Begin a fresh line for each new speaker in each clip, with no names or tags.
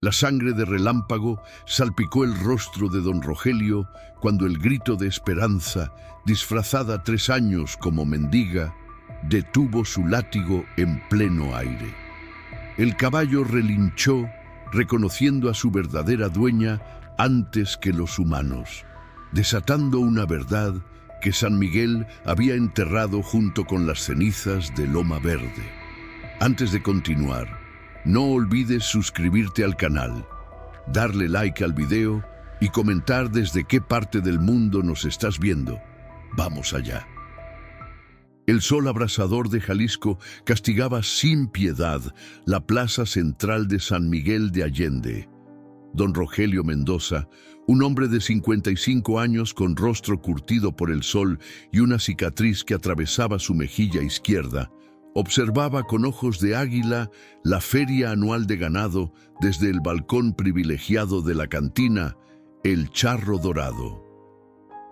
La sangre de Relámpago salpicó el rostro de don Rogelio cuando el grito de Esperanza, disfrazada 3 años como mendiga, detuvo su látigo en pleno aire. El caballo relinchó, reconociendo a su verdadera dueña antes que los humanos, desatando una verdad que San Miguel había enterrado junto con las cenizas de Loma Verde. Antes de continuar, no olvides suscribirte al canal, darle like al video y comentar desde qué parte del mundo nos estás viendo. Vamos allá. El sol abrasador de Jalisco castigaba sin piedad la plaza central de San Miguel de Allende. Don Rogelio Mendoza, un hombre de 55 años con rostro curtido por el sol y una cicatriz que atravesaba su mejilla izquierda, observaba con ojos de águila la feria anual de ganado desde el balcón privilegiado de la cantina, el Charro Dorado.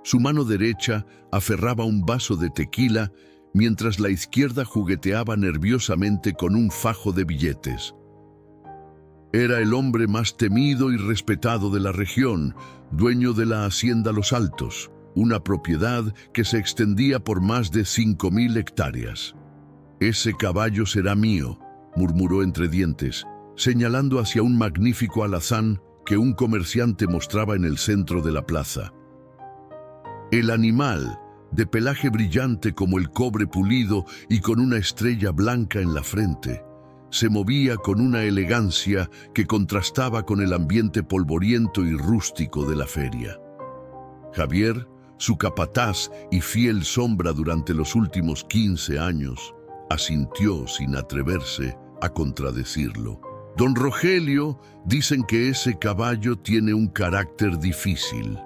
Su mano derecha aferraba un vaso de tequila, mientras la izquierda jugueteaba nerviosamente con un fajo de billetes. Era el hombre más temido y respetado de la región, dueño de la Hacienda Los Altos, una propiedad que se extendía por más de 5.000 hectáreas. «Ese caballo será mío», murmuró entre dientes, señalando hacia un magnífico alazán que un comerciante mostraba en el centro de la plaza. El animal, de pelaje brillante como el cobre pulido y con una estrella blanca en la frente, se movía con una elegancia que contrastaba con el ambiente polvoriento y rústico de la feria. Javier, su capataz y fiel sombra durante los últimos 15 años, asintió sin atreverse a contradecirlo. «Don Rogelio, dicen que ese caballo tiene un carácter difícil.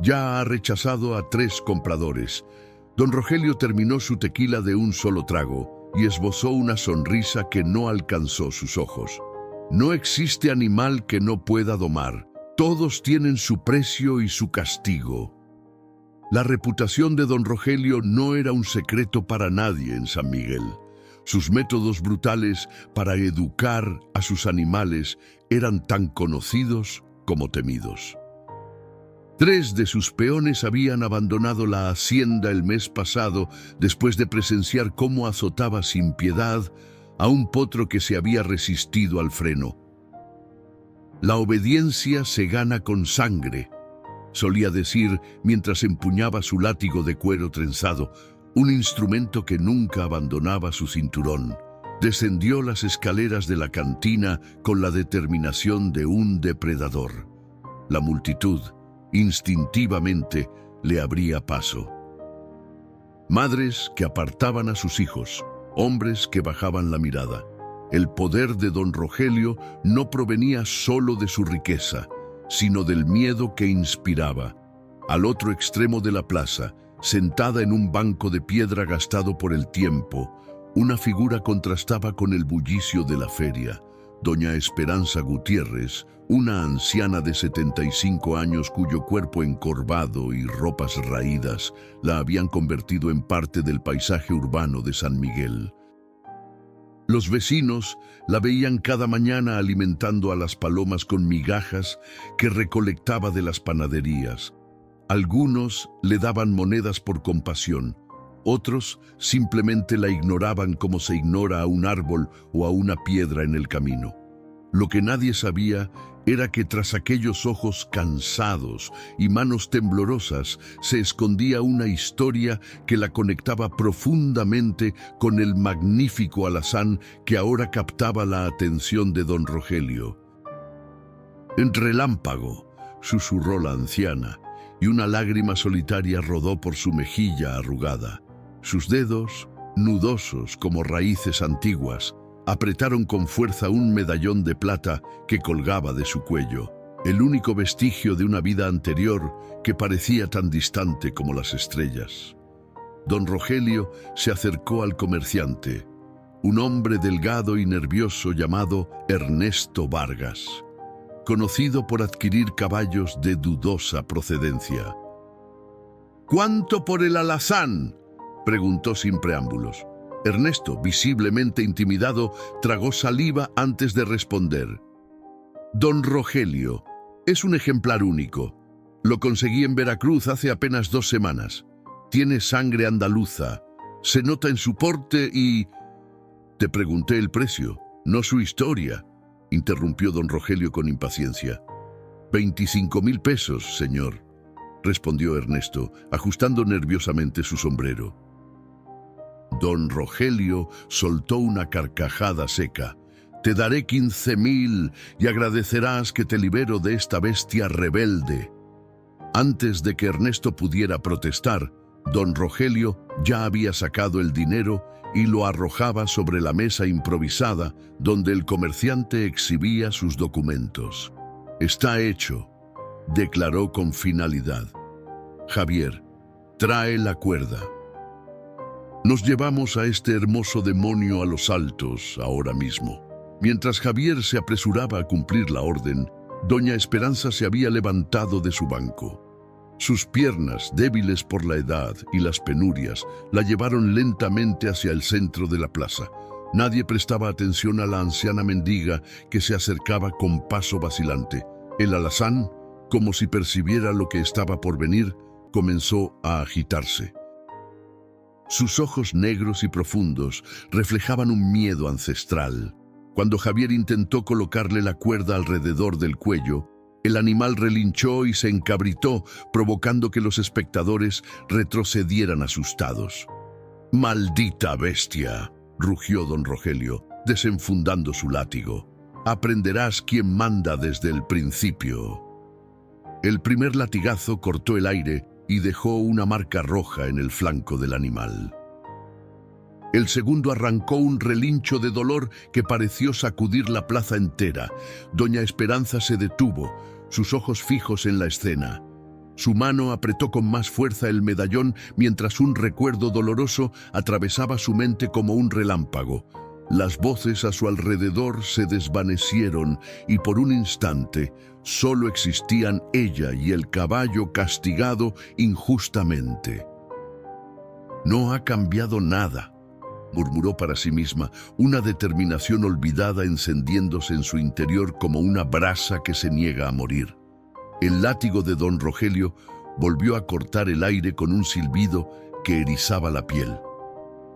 Ya ha rechazado a 3 compradores». Don Rogelio terminó su tequila de un solo trago y esbozó una sonrisa que no alcanzó sus ojos. «No existe animal que no pueda domar. Todos tienen su precio y su castigo». La reputación de don Rogelio no era un secreto para nadie en San Miguel. Sus métodos brutales para educar a sus animales eran tan conocidos como temidos. 3 de sus peones habían abandonado la hacienda el mes pasado después de presenciar cómo azotaba sin piedad a un potro que se había resistido al freno. «La obediencia se gana con sangre», solía decir mientras empuñaba su látigo de cuero trenzado, un instrumento que nunca abandonaba su cinturón. Descendió las escaleras de la cantina con la determinación de un depredador. La multitud, instintivamente, le abría paso. Madres que apartaban a sus hijos, hombres que bajaban la mirada. El poder de don Rogelio no provenía solo de su riqueza, sino del miedo que inspiraba. Al otro extremo de la plaza, sentada en un banco de piedra gastado por el tiempo, una figura contrastaba con el bullicio de la feria. Doña Esperanza Gutiérrez, una anciana de 75 años cuyo cuerpo encorvado y ropas raídas la habían convertido en parte del paisaje urbano de San Miguel. Los vecinos la veían cada mañana alimentando a las palomas con migajas que recolectaba de las panaderías. Algunos le daban monedas por compasión, otros simplemente la ignoraban como se ignora a un árbol o a una piedra en el camino. Lo que nadie sabía era que tras aquellos ojos cansados y manos temblorosas se escondía una historia que la conectaba profundamente con el magnífico alazán que ahora captaba la atención de don Rogelio. «En Relámpago», susurró la anciana, y una lágrima solitaria rodó por su mejilla arrugada. Sus dedos, nudosos como raíces antiguas, apretaron con fuerza un medallón de plata que colgaba de su cuello, el único vestigio de una vida anterior que parecía tan distante como las estrellas. Don Rogelio se acercó al comerciante, un hombre delgado y nervioso llamado Ernesto Vargas, conocido por adquirir caballos de dudosa procedencia. «¿Cuánto por el alazán?», preguntó sin preámbulos. Ernesto, visiblemente intimidado, tragó saliva antes de responder. Don Rogelio, es un ejemplar único. Lo conseguí en Veracruz hace apenas 2 semanas. Tiene sangre andaluza, se nota en su porte y... Te pregunté el precio, no su historia, interrumpió don Rogelio con impaciencia. 25,000 pesos, señor, respondió Ernesto, ajustando nerviosamente su sombrero. Don Rogelio soltó una carcajada seca. Te daré 15,000 y agradecerás que te libero de esta bestia rebelde. Antes de que Ernesto pudiera protestar, don Rogelio ya había sacado el dinero y lo arrojaba sobre la mesa improvisada donde el comerciante exhibía sus documentos. Está hecho, declaró con finalidad. Javier, trae la cuerda. Nos llevamos a este hermoso demonio a los altos ahora mismo. Mientras Javier se apresuraba a cumplir la orden, doña Esperanza se había levantado de su banco. Sus piernas, débiles por la edad y las penurias, la llevaron lentamente hacia el centro de la plaza. Nadie prestaba atención a la anciana mendiga que se acercaba con paso vacilante. El alazán, como si percibiera lo que estaba por venir, comenzó a agitarse. Sus ojos negros y profundos reflejaban un miedo ancestral. Cuando Javier intentó colocarle la cuerda alrededor del cuello, el animal relinchó y se encabritó, provocando que los espectadores retrocedieran asustados. «¡Maldita bestia!», rugió don Rogelio, desenfundando su látigo. «Aprenderás quién manda desde el principio». El primer latigazo cortó el aire y dejó una marca roja en el flanco del animal. El segundo arrancó un relincho de dolor que pareció sacudir la plaza entera. Doña Esperanza se detuvo, sus ojos fijos en la escena. Su mano apretó con más fuerza el medallón mientras un recuerdo doloroso atravesaba su mente como un relámpago. Las voces a su alrededor se desvanecieron y por un instante solo existían ella y el caballo castigado injustamente. «No ha cambiado nada», murmuró para sí misma, una determinación olvidada encendiéndose en su interior como una brasa que se niega a morir. El látigo de don Rogelio volvió a cortar el aire con un silbido que erizaba la piel.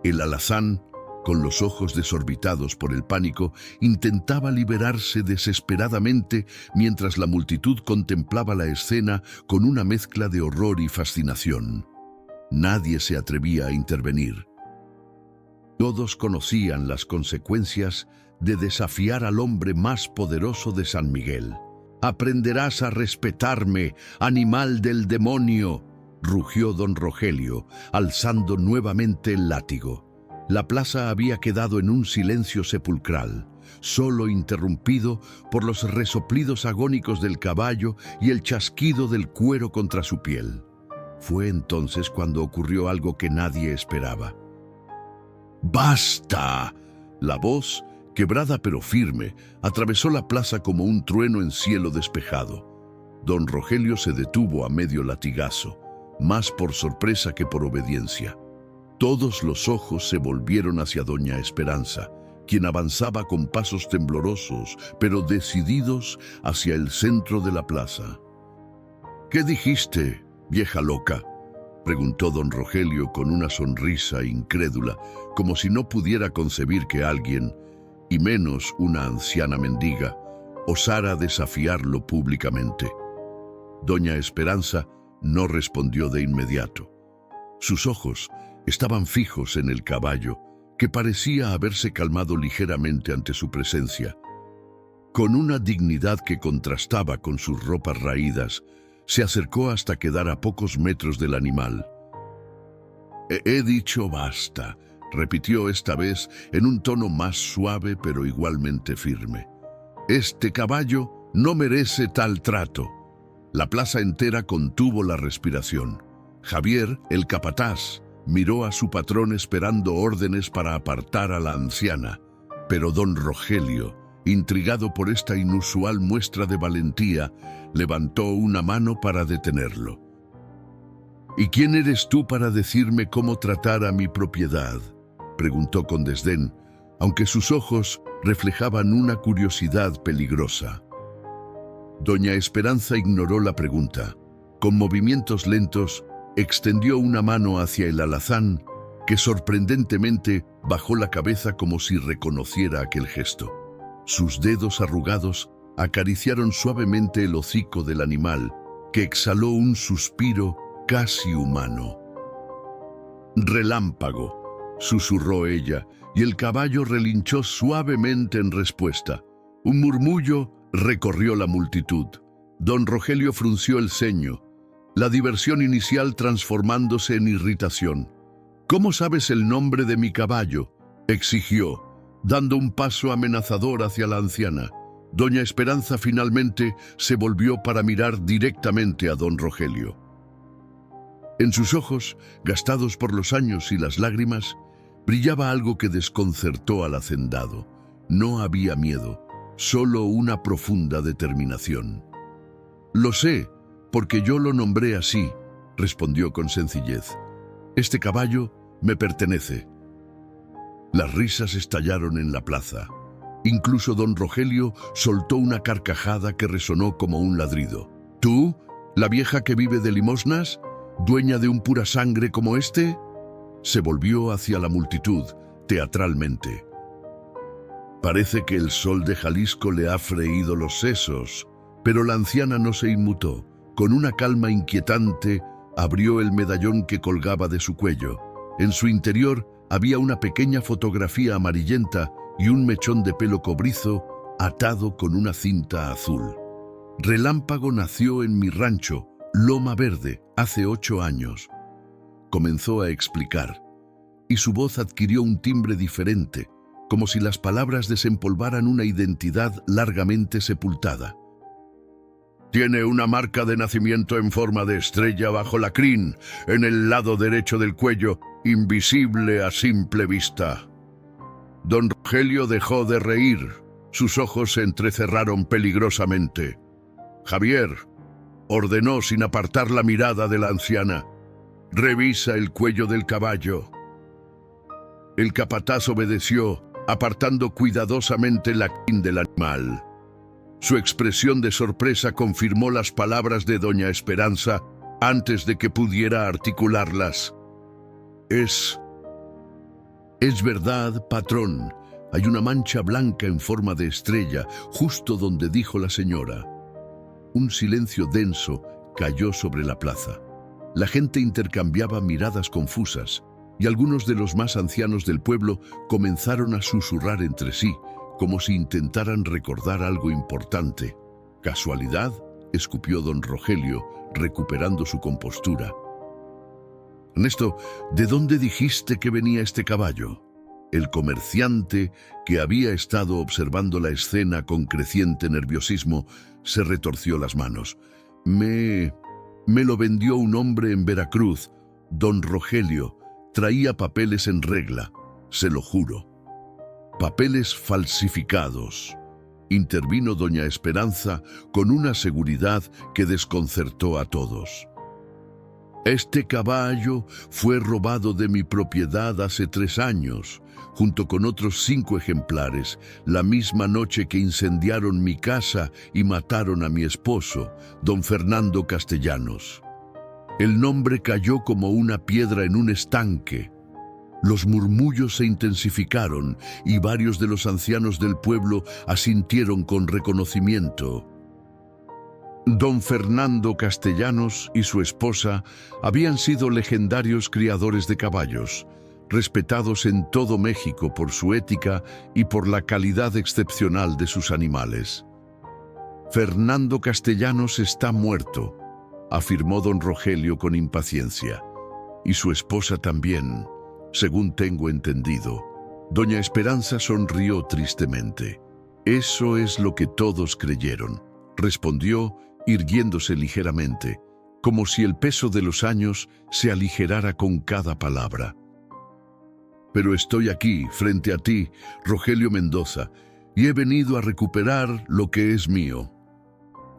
El alazán, con los ojos desorbitados por el pánico, intentaba liberarse desesperadamente mientras la multitud contemplaba la escena con una mezcla de horror y fascinación. Nadie se atrevía a intervenir. Todos conocían las consecuencias de desafiar al hombre más poderoso de San Miguel. «Aprenderás a respetarme, animal del demonio», rugió don Rogelio, alzando nuevamente el látigo. La plaza había quedado en un silencio sepulcral, solo interrumpido por los resoplidos agónicos del caballo y el chasquido del cuero contra su piel. Fue entonces cuando ocurrió algo que nadie esperaba. «¡Basta!». La voz, quebrada pero firme, atravesó la plaza como un trueno en cielo despejado. Don Rogelio se detuvo a medio latigazo, más por sorpresa que por obediencia. Todos los ojos se volvieron hacia doña Esperanza, quien avanzaba con pasos temblorosos, pero decididos hacia el centro de la plaza. «¿Qué dijiste, vieja loca?», preguntó don Rogelio con una sonrisa incrédula, como si no pudiera concebir que alguien, y menos una anciana mendiga, osara desafiarlo públicamente. Doña Esperanza no respondió de inmediato. Sus ojos estaban fijos en el caballo, que parecía haberse calmado ligeramente ante su presencia. Con una dignidad que contrastaba con sus ropas raídas, se acercó hasta quedar a pocos metros del animal. «He dicho basta», repitió esta vez en un tono más suave pero igualmente firme. «Este caballo no merece tal trato». La plaza entera contuvo la respiración. Javier, el capataz, miró a su patrón esperando órdenes para apartar a la anciana, pero don Rogelio, intrigado por esta inusual muestra de valentía, levantó una mano para detenerlo. «¿Y quién eres tú para decirme cómo tratar a mi propiedad?», preguntó con desdén, aunque sus ojos reflejaban una curiosidad peligrosa. Doña Esperanza ignoró la pregunta. Con movimientos lentos, extendió una mano hacia el alazán, que sorprendentemente bajó la cabeza como si reconociera aquel gesto. Sus dedos arrugados acariciaron suavemente el hocico del animal, que exhaló un suspiro casi humano. «Relámpago», susurró ella, y el caballo relinchó suavemente en respuesta. Un murmullo recorrió la multitud. Don Rogelio frunció el ceño, la diversión inicial transformándose en irritación. «¿Cómo sabes el nombre de mi caballo?», exigió, dando un paso amenazador hacia la anciana. Doña Esperanza finalmente se volvió para mirar directamente a don Rogelio. En sus ojos, gastados por los años y las lágrimas, brillaba algo que desconcertó al hacendado. No había miedo, solo una profunda determinación. «Lo sé, porque yo lo nombré así», respondió con sencillez. «Este caballo me pertenece». Las risas estallaron en la plaza. Incluso don Rogelio soltó una carcajada que resonó como un ladrido. «¿Tú, la vieja que vive de limosnas, dueña de un pura sangre como este?», se volvió hacia la multitud, teatralmente. Parece que el sol de Jalisco le ha freído los sesos, pero la anciana no se inmutó. Con una calma inquietante, abrió el medallón que colgaba de su cuello. En su interior había una pequeña fotografía amarillenta y un mechón de pelo cobrizo atado con una cinta azul. «Relámpago nació en mi rancho, Loma Verde, hace 8 años», comenzó a explicar, y su voz adquirió un timbre diferente, como si las palabras desempolvaran una identidad largamente sepultada. «Tiene una marca de nacimiento en forma de estrella bajo la crin, en el lado derecho del cuello, invisible a simple vista». Don Rogelio dejó de reír. Sus ojos se entrecerraron peligrosamente. «Javier», ordenó sin apartar la mirada de la anciana, «revisa el cuello del caballo». El capataz obedeció, apartando cuidadosamente la crin del animal. Su expresión de sorpresa confirmó las palabras de doña Esperanza antes de que pudiera articularlas. Es verdad, patrón. Hay una mancha blanca en forma de estrella, justo donde dijo la señora». Un silencio denso cayó sobre la plaza. La gente intercambiaba miradas confusas, y algunos de los más ancianos del pueblo comenzaron a susurrar entre sí, como si intentaran recordar algo importante. «¿Casualidad?», escupió don Rogelio, recuperando su compostura. «Ernesto, ¿de dónde dijiste que venía este caballo?». El comerciante, que había estado observando la escena con creciente nerviosismo, se retorció las manos. Me lo vendió un hombre en Veracruz, don Rogelio. Traía papeles en regla, se lo juro». «Papeles falsificados», intervino doña Esperanza con una seguridad que desconcertó a todos. «Este caballo fue robado de mi propiedad hace 3 años, junto con otros 5 ejemplares, la misma noche que incendiaron mi casa y mataron a mi esposo, don Fernando Castellanos. El nombre cayó como una piedra en un estanque». Los murmullos se intensificaron y varios de los ancianos del pueblo asintieron con reconocimiento. Don Fernando Castellanos y su esposa habían sido legendarios criadores de caballos, respetados en todo México por su ética y por la calidad excepcional de sus animales. «Fernando Castellanos está muerto», afirmó don Rogelio con impaciencia. «Y su esposa también, según tengo entendido». Doña Esperanza sonrió tristemente. «Eso es lo que todos creyeron», respondió, irguiéndose ligeramente, como si el peso de los años se aligerara con cada palabra. «Pero estoy aquí, frente a ti, Rogelio Mendoza, y he venido a recuperar lo que es mío».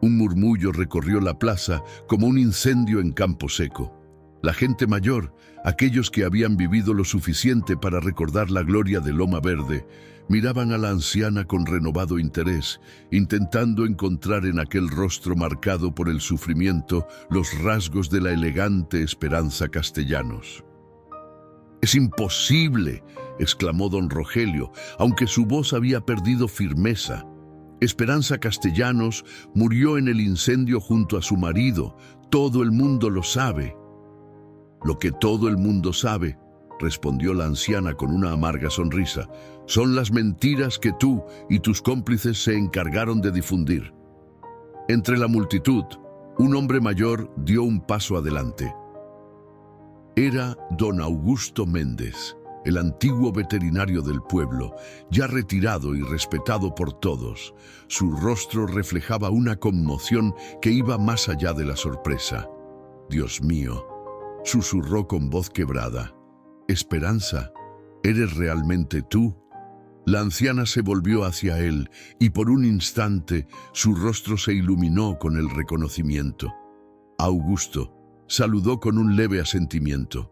Un murmullo recorrió la plaza como un incendio en campo seco. La gente mayor, aquellos que habían vivido lo suficiente para recordar la gloria de Loma Verde, miraban a la anciana con renovado interés, intentando encontrar en aquel rostro marcado por el sufrimiento los rasgos de la elegante Esperanza Castellanos. «¡Es imposible!», exclamó don Rogelio, aunque su voz había perdido firmeza. «Esperanza Castellanos murió en el incendio junto a su marido. Todo el mundo lo sabe». «Lo que todo el mundo sabe», respondió la anciana con una amarga sonrisa, «son las mentiras que tú y tus cómplices se encargaron de difundir». Entre la multitud, un hombre mayor dio un paso adelante. Era don Augusto Méndez, el antiguo veterinario del pueblo, ya retirado y respetado por todos. Su rostro reflejaba una conmoción que iba más allá de la sorpresa. «Dios mío», susurró con voz quebrada, «Esperanza, ¿eres realmente tú?». La anciana se volvió hacia él y por un instante su rostro se iluminó con el reconocimiento. Augusto saludó con un leve asentimiento.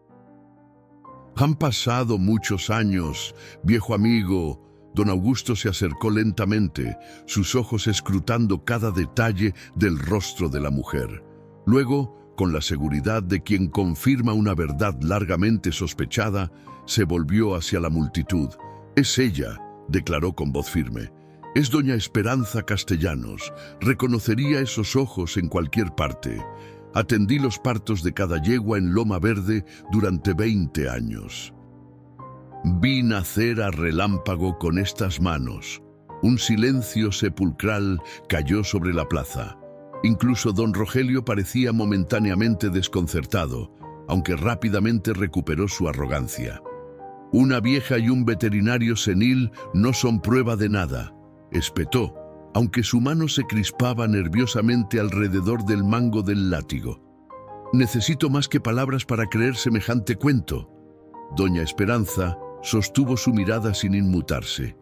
«Han pasado muchos años, viejo amigo». Don Augusto se acercó lentamente, sus ojos escrutando cada detalle del rostro de la mujer. Luego, con la seguridad de quien confirma una verdad largamente sospechada, se volvió hacia la multitud. «Es ella», declaró con voz firme. «Es doña Esperanza Castellanos. Reconocería esos ojos en cualquier parte. Atendí los partos de cada yegua en Loma Verde durante 20 años. Vi nacer a relámpago con estas manos». Un silencio sepulcral cayó sobre la plaza. Incluso don Rogelio parecía momentáneamente desconcertado, aunque rápidamente recuperó su arrogancia. «Una vieja y un veterinario senil no son prueba de nada», espetó, aunque su mano se crispaba nerviosamente alrededor del mango del látigo. «Necesito más que palabras para creer semejante cuento». Doña Esperanza sostuvo su mirada sin inmutarse.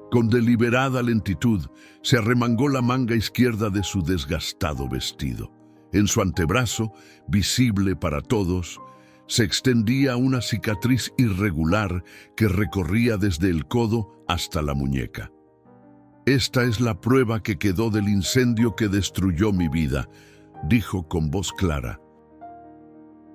Con deliberada lentitud se arremangó la manga izquierda de su desgastado vestido. En su antebrazo, visible para todos, se extendía una cicatriz irregular que recorría desde el codo hasta la muñeca. «Esta es la prueba que quedó del incendio que destruyó mi vida», dijo con voz clara.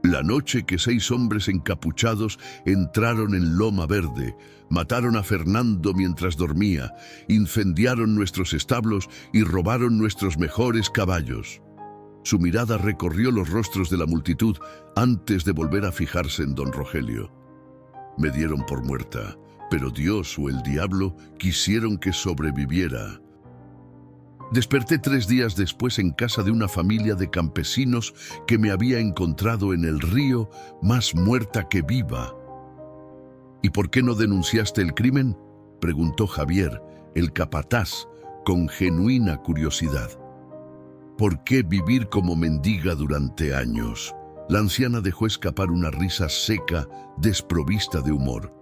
«La noche que 6 hombres encapuchados entraron en Loma Verde, mataron a Fernando mientras dormía, incendiaron nuestros establos y robaron nuestros mejores caballos». Su mirada recorrió los rostros de la multitud antes de volver a fijarse en don Rogelio. «Me dieron por muerta, pero Dios o el diablo quisieron que sobreviviera. Desperté 3 días después en casa de una familia de campesinos que me había encontrado en el río más muerta que viva». «¿Y por qué no denunciaste el crimen?», preguntó Javier, el capataz, con genuina curiosidad. «¿Por qué vivir como mendiga durante años?». La anciana dejó escapar una risa seca, desprovista de humor.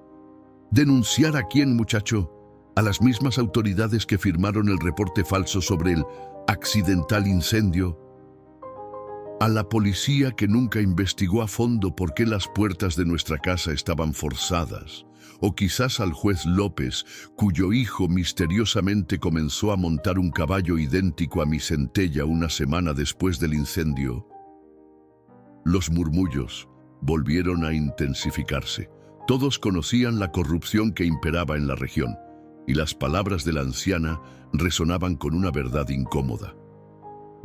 «¿Denunciar a quién, muchacho? ¿A las mismas autoridades que firmaron el reporte falso sobre el accidental incendio? ¿A la policía que nunca investigó a fondo por qué las puertas de nuestra casa estaban forzadas? ¿O quizás al juez López, cuyo hijo misteriosamente comenzó a montar un caballo idéntico a mi centella una semana después del incendio?». Los murmullos volvieron a intensificarse. Todos conocían la corrupción que imperaba en la región, y las palabras de la anciana resonaban con una verdad incómoda.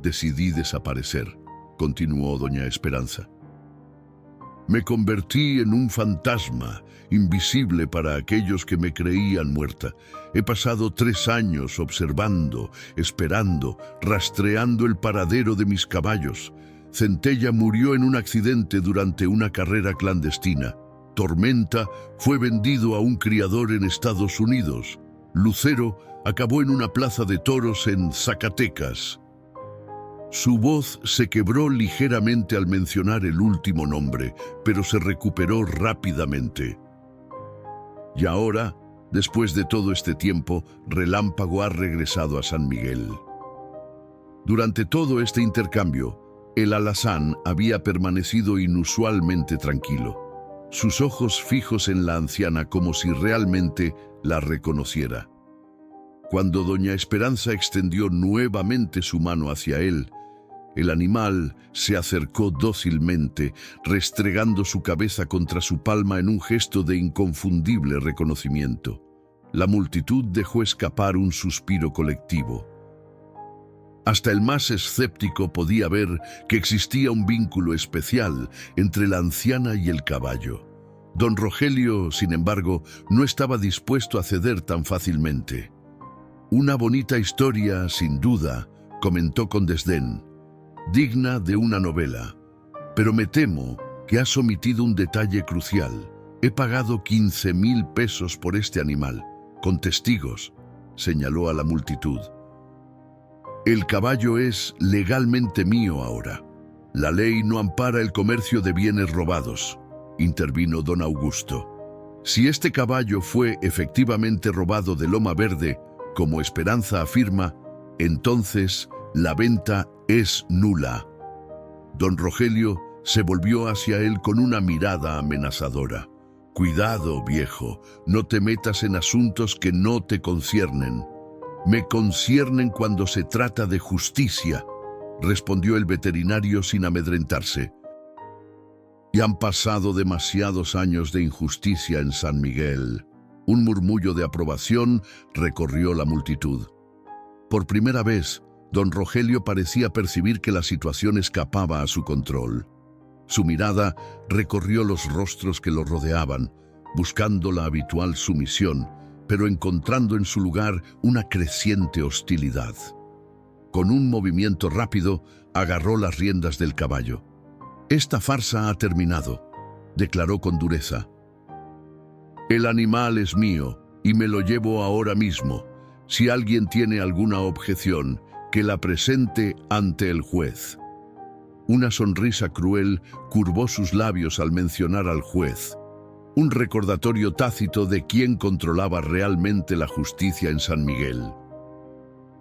«Decidí desaparecer», continuó doña Esperanza. «Me convertí en un fantasma, invisible para aquellos que me creían muerta. He pasado 3 años observando, esperando, rastreando el paradero de mis caballos. Centella murió en un accidente durante una carrera clandestina. Tormenta fue vendido a un criador en Estados Unidos. Lucero acabó en una plaza de toros en Zacatecas». Su voz se quebró ligeramente al mencionar el último nombre, pero se recuperó rápidamente. «Y ahora, después de todo este tiempo, Relámpago ha regresado a San Miguel». Durante todo este intercambio, el alazán había permanecido inusualmente tranquilo, sus ojos fijos en la anciana como si realmente la reconociera. Cuando doña Esperanza extendió nuevamente su mano hacia él, el animal se acercó dócilmente, restregando su cabeza contra su palma en un gesto de inconfundible reconocimiento. La multitud dejó escapar un suspiro colectivo. Hasta el más escéptico podía ver que existía un vínculo especial entre la anciana y el caballo. Don Rogelio, sin embargo, no estaba dispuesto a ceder tan fácilmente. «Una bonita historia, sin duda», comentó con desdén, «digna de una novela. Pero me temo que has omitido un detalle crucial. He pagado 15.000 pesos por este animal, con testigos», señaló a la multitud. «El caballo es legalmente mío ahora. La ley no ampara el comercio de bienes robados», intervino don Augusto. «Si este caballo fue efectivamente robado de Loma Verde, como Esperanza afirma, entonces la venta es nula». Don Rogelio se volvió hacia él con una mirada amenazadora. «Cuidado, viejo, no te metas en asuntos que no te conciernen». «Me conciernen cuando se trata de justicia», respondió el veterinario sin amedrentarse. «Y han pasado demasiados años de injusticia en San Miguel». Un murmullo de aprobación recorrió la multitud. Por primera vez, don Rogelio parecía percibir que la situación escapaba a su control. Su mirada recorrió los rostros que lo rodeaban, buscando la habitual sumisión, pero encontrando en su lugar una creciente hostilidad. Con un movimiento rápido, agarró las riendas del caballo. «Esta farsa ha terminado», declaró con dureza. «El animal es mío y me lo llevo ahora mismo. Si alguien tiene alguna objeción, que la presente ante el juez». Una sonrisa cruel curvó sus labios al mencionar al juez. Un recordatorio tácito de quién controlaba realmente la justicia en San Miguel.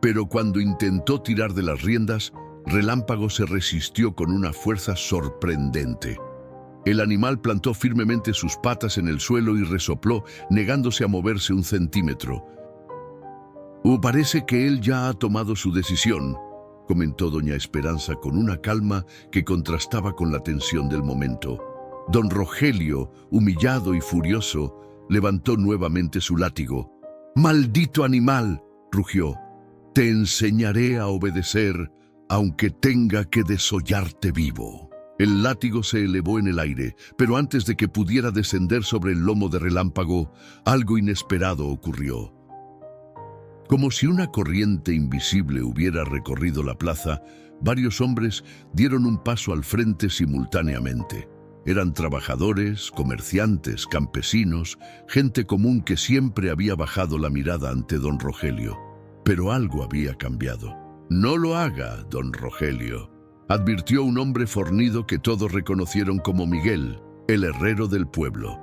Pero cuando intentó tirar de las riendas, Relámpago se resistió con una fuerza sorprendente. El animal plantó firmemente sus patas en el suelo y resopló, negándose a moverse un centímetro. «Parece que él ya ha tomado su decisión», comentó doña Esperanza con una calma que contrastaba con la tensión del momento. Don Rogelio, humillado y furioso, levantó nuevamente su látigo. «¡Maldito animal!», rugió. «Te enseñaré a obedecer, aunque tenga que desollarte vivo». El látigo se elevó en el aire, pero antes de que pudiera descender sobre el lomo de Relámpago, algo inesperado ocurrió. Como si una corriente invisible hubiera recorrido la plaza, varios hombres dieron un paso al frente simultáneamente. Eran trabajadores, comerciantes, campesinos, gente común que siempre había bajado la mirada ante don Rogelio. Pero algo había cambiado. «No lo haga, don Rogelio», advirtió un hombre fornido que todos reconocieron como Miguel, el herrero del pueblo.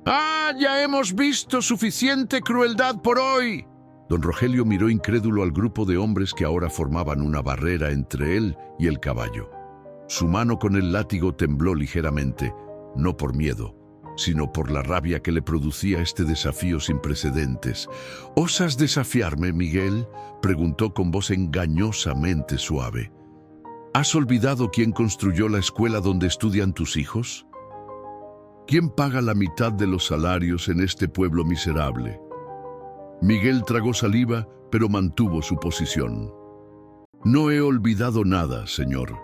«¡Ah, ya hemos visto suficiente crueldad por hoy!». Don Rogelio miró incrédulo al grupo de hombres que ahora formaban una barrera entre él y el caballo. Su mano con el látigo tembló ligeramente, no por miedo, sino por la rabia que le producía este desafío sin precedentes. «¿Osas desafiarme, Miguel?», preguntó con voz engañosamente suave. «¿Has olvidado quién construyó la escuela donde estudian tus hijos? ¿Quién paga la mitad de los salarios en este pueblo miserable?». Miguel tragó saliva, pero mantuvo su posición. «No he olvidado nada, señor.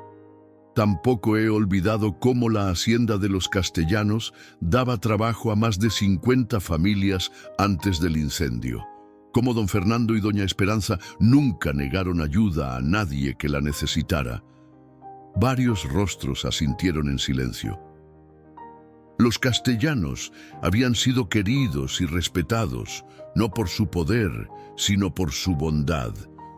Tampoco he olvidado cómo la hacienda de los castellanos daba trabajo a más de 50 familias antes del incendio. Cómo don Fernando y doña Esperanza nunca negaron ayuda a nadie que la necesitara». Varios rostros asintieron en silencio. Los castellanos habían sido queridos y respetados, no por su poder, sino por su bondad.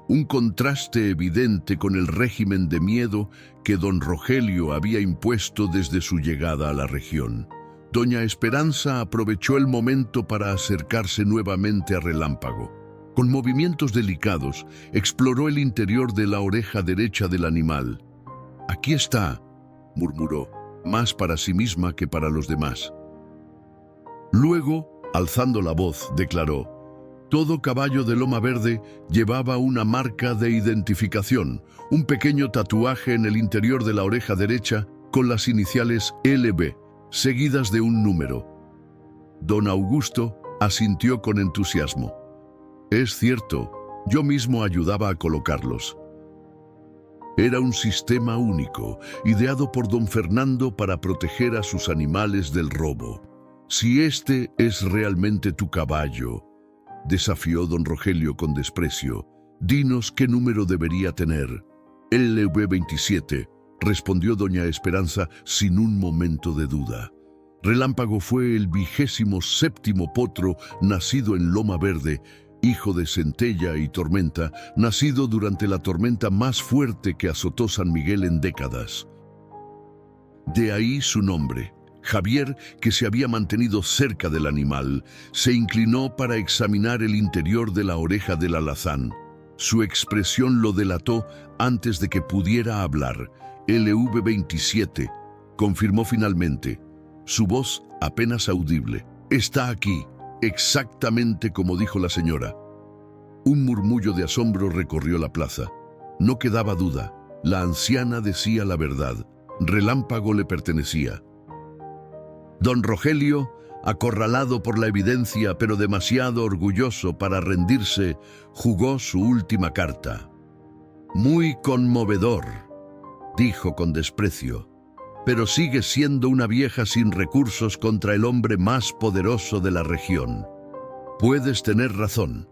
Un contraste evidente con el régimen de miedo que don Rogelio había impuesto desde su llegada a la región. Doña Esperanza aprovechó el momento para acercarse nuevamente a Relámpago. Con movimientos delicados, exploró el interior de la oreja derecha del animal. «Aquí está», murmuró, más para sí misma que para los demás. Luego, Alzando la voz, declaró: todo caballo de loma verde llevaba una marca de identificación, un pequeño tatuaje en el interior de la oreja derecha con las iniciales LB, seguidas de un número. Don Augusto asintió con entusiasmo. Es cierto, yo mismo ayudaba a colocarlos. Era un sistema único, ideado por don Fernando para proteger a sus animales del robo. Si este es realmente tu caballo, desafió don Rogelio con desprecio, dinos qué número debería tener. LV27, respondió doña Esperanza sin un momento de duda. Relámpago fue el 27º potro nacido en Loma Verde, hijo de Centella y Tormenta, nacido durante la tormenta más fuerte que azotó San Miguel en décadas. De ahí su nombre. Javier, que se había mantenido cerca del animal, se inclinó para examinar el interior de la oreja del alazán. Su expresión lo delató antes de que pudiera hablar. LV27, confirmó finalmente. Su voz apenas audible. Está aquí, exactamente como dijo la señora. Un murmullo de asombro recorrió la plaza. No quedaba duda. La anciana decía la verdad. Relámpago le pertenecía. Don Rogelio, acorralado por la evidencia pero demasiado orgulloso para rendirse, jugó su última carta. Muy conmovedor, dijo con desprecio, pero sigue siendo una vieja sin recursos contra el hombre más poderoso de la región. Puedes tener razón.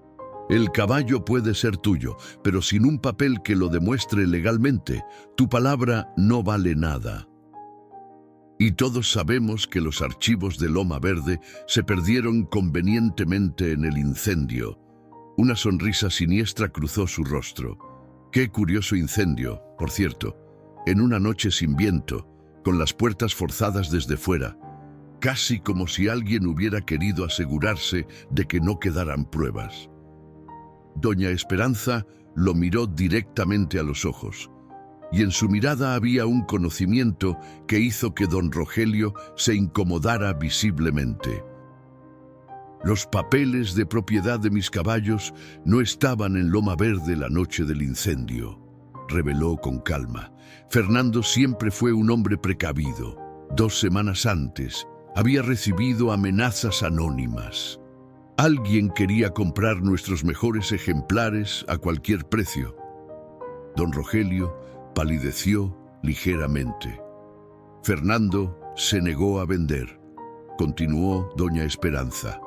El caballo puede ser tuyo, pero sin un papel que lo demuestre legalmente, tu palabra no vale nada. Y todos sabemos que los archivos de Loma Verde se perdieron convenientemente en el incendio. Una sonrisa siniestra cruzó su rostro. Qué curioso incendio, por cierto, en una noche sin viento, con las puertas forzadas desde fuera, casi como si alguien hubiera querido asegurarse de que no quedaran pruebas. Doña Esperanza lo miró directamente a los ojos, y en su mirada había un conocimiento que hizo que don Rogelio se incomodara visiblemente. Los papeles de propiedad de mis caballos no estaban en Loma Verde la noche del incendio, reveló con calma. Fernando siempre fue un hombre precavido. 2 semanas antes había recibido amenazas anónimas. Alguien quería comprar nuestros mejores ejemplares a cualquier precio. Don Rogelio palideció ligeramente. Fernando se negó a vender, continuó doña Esperanza.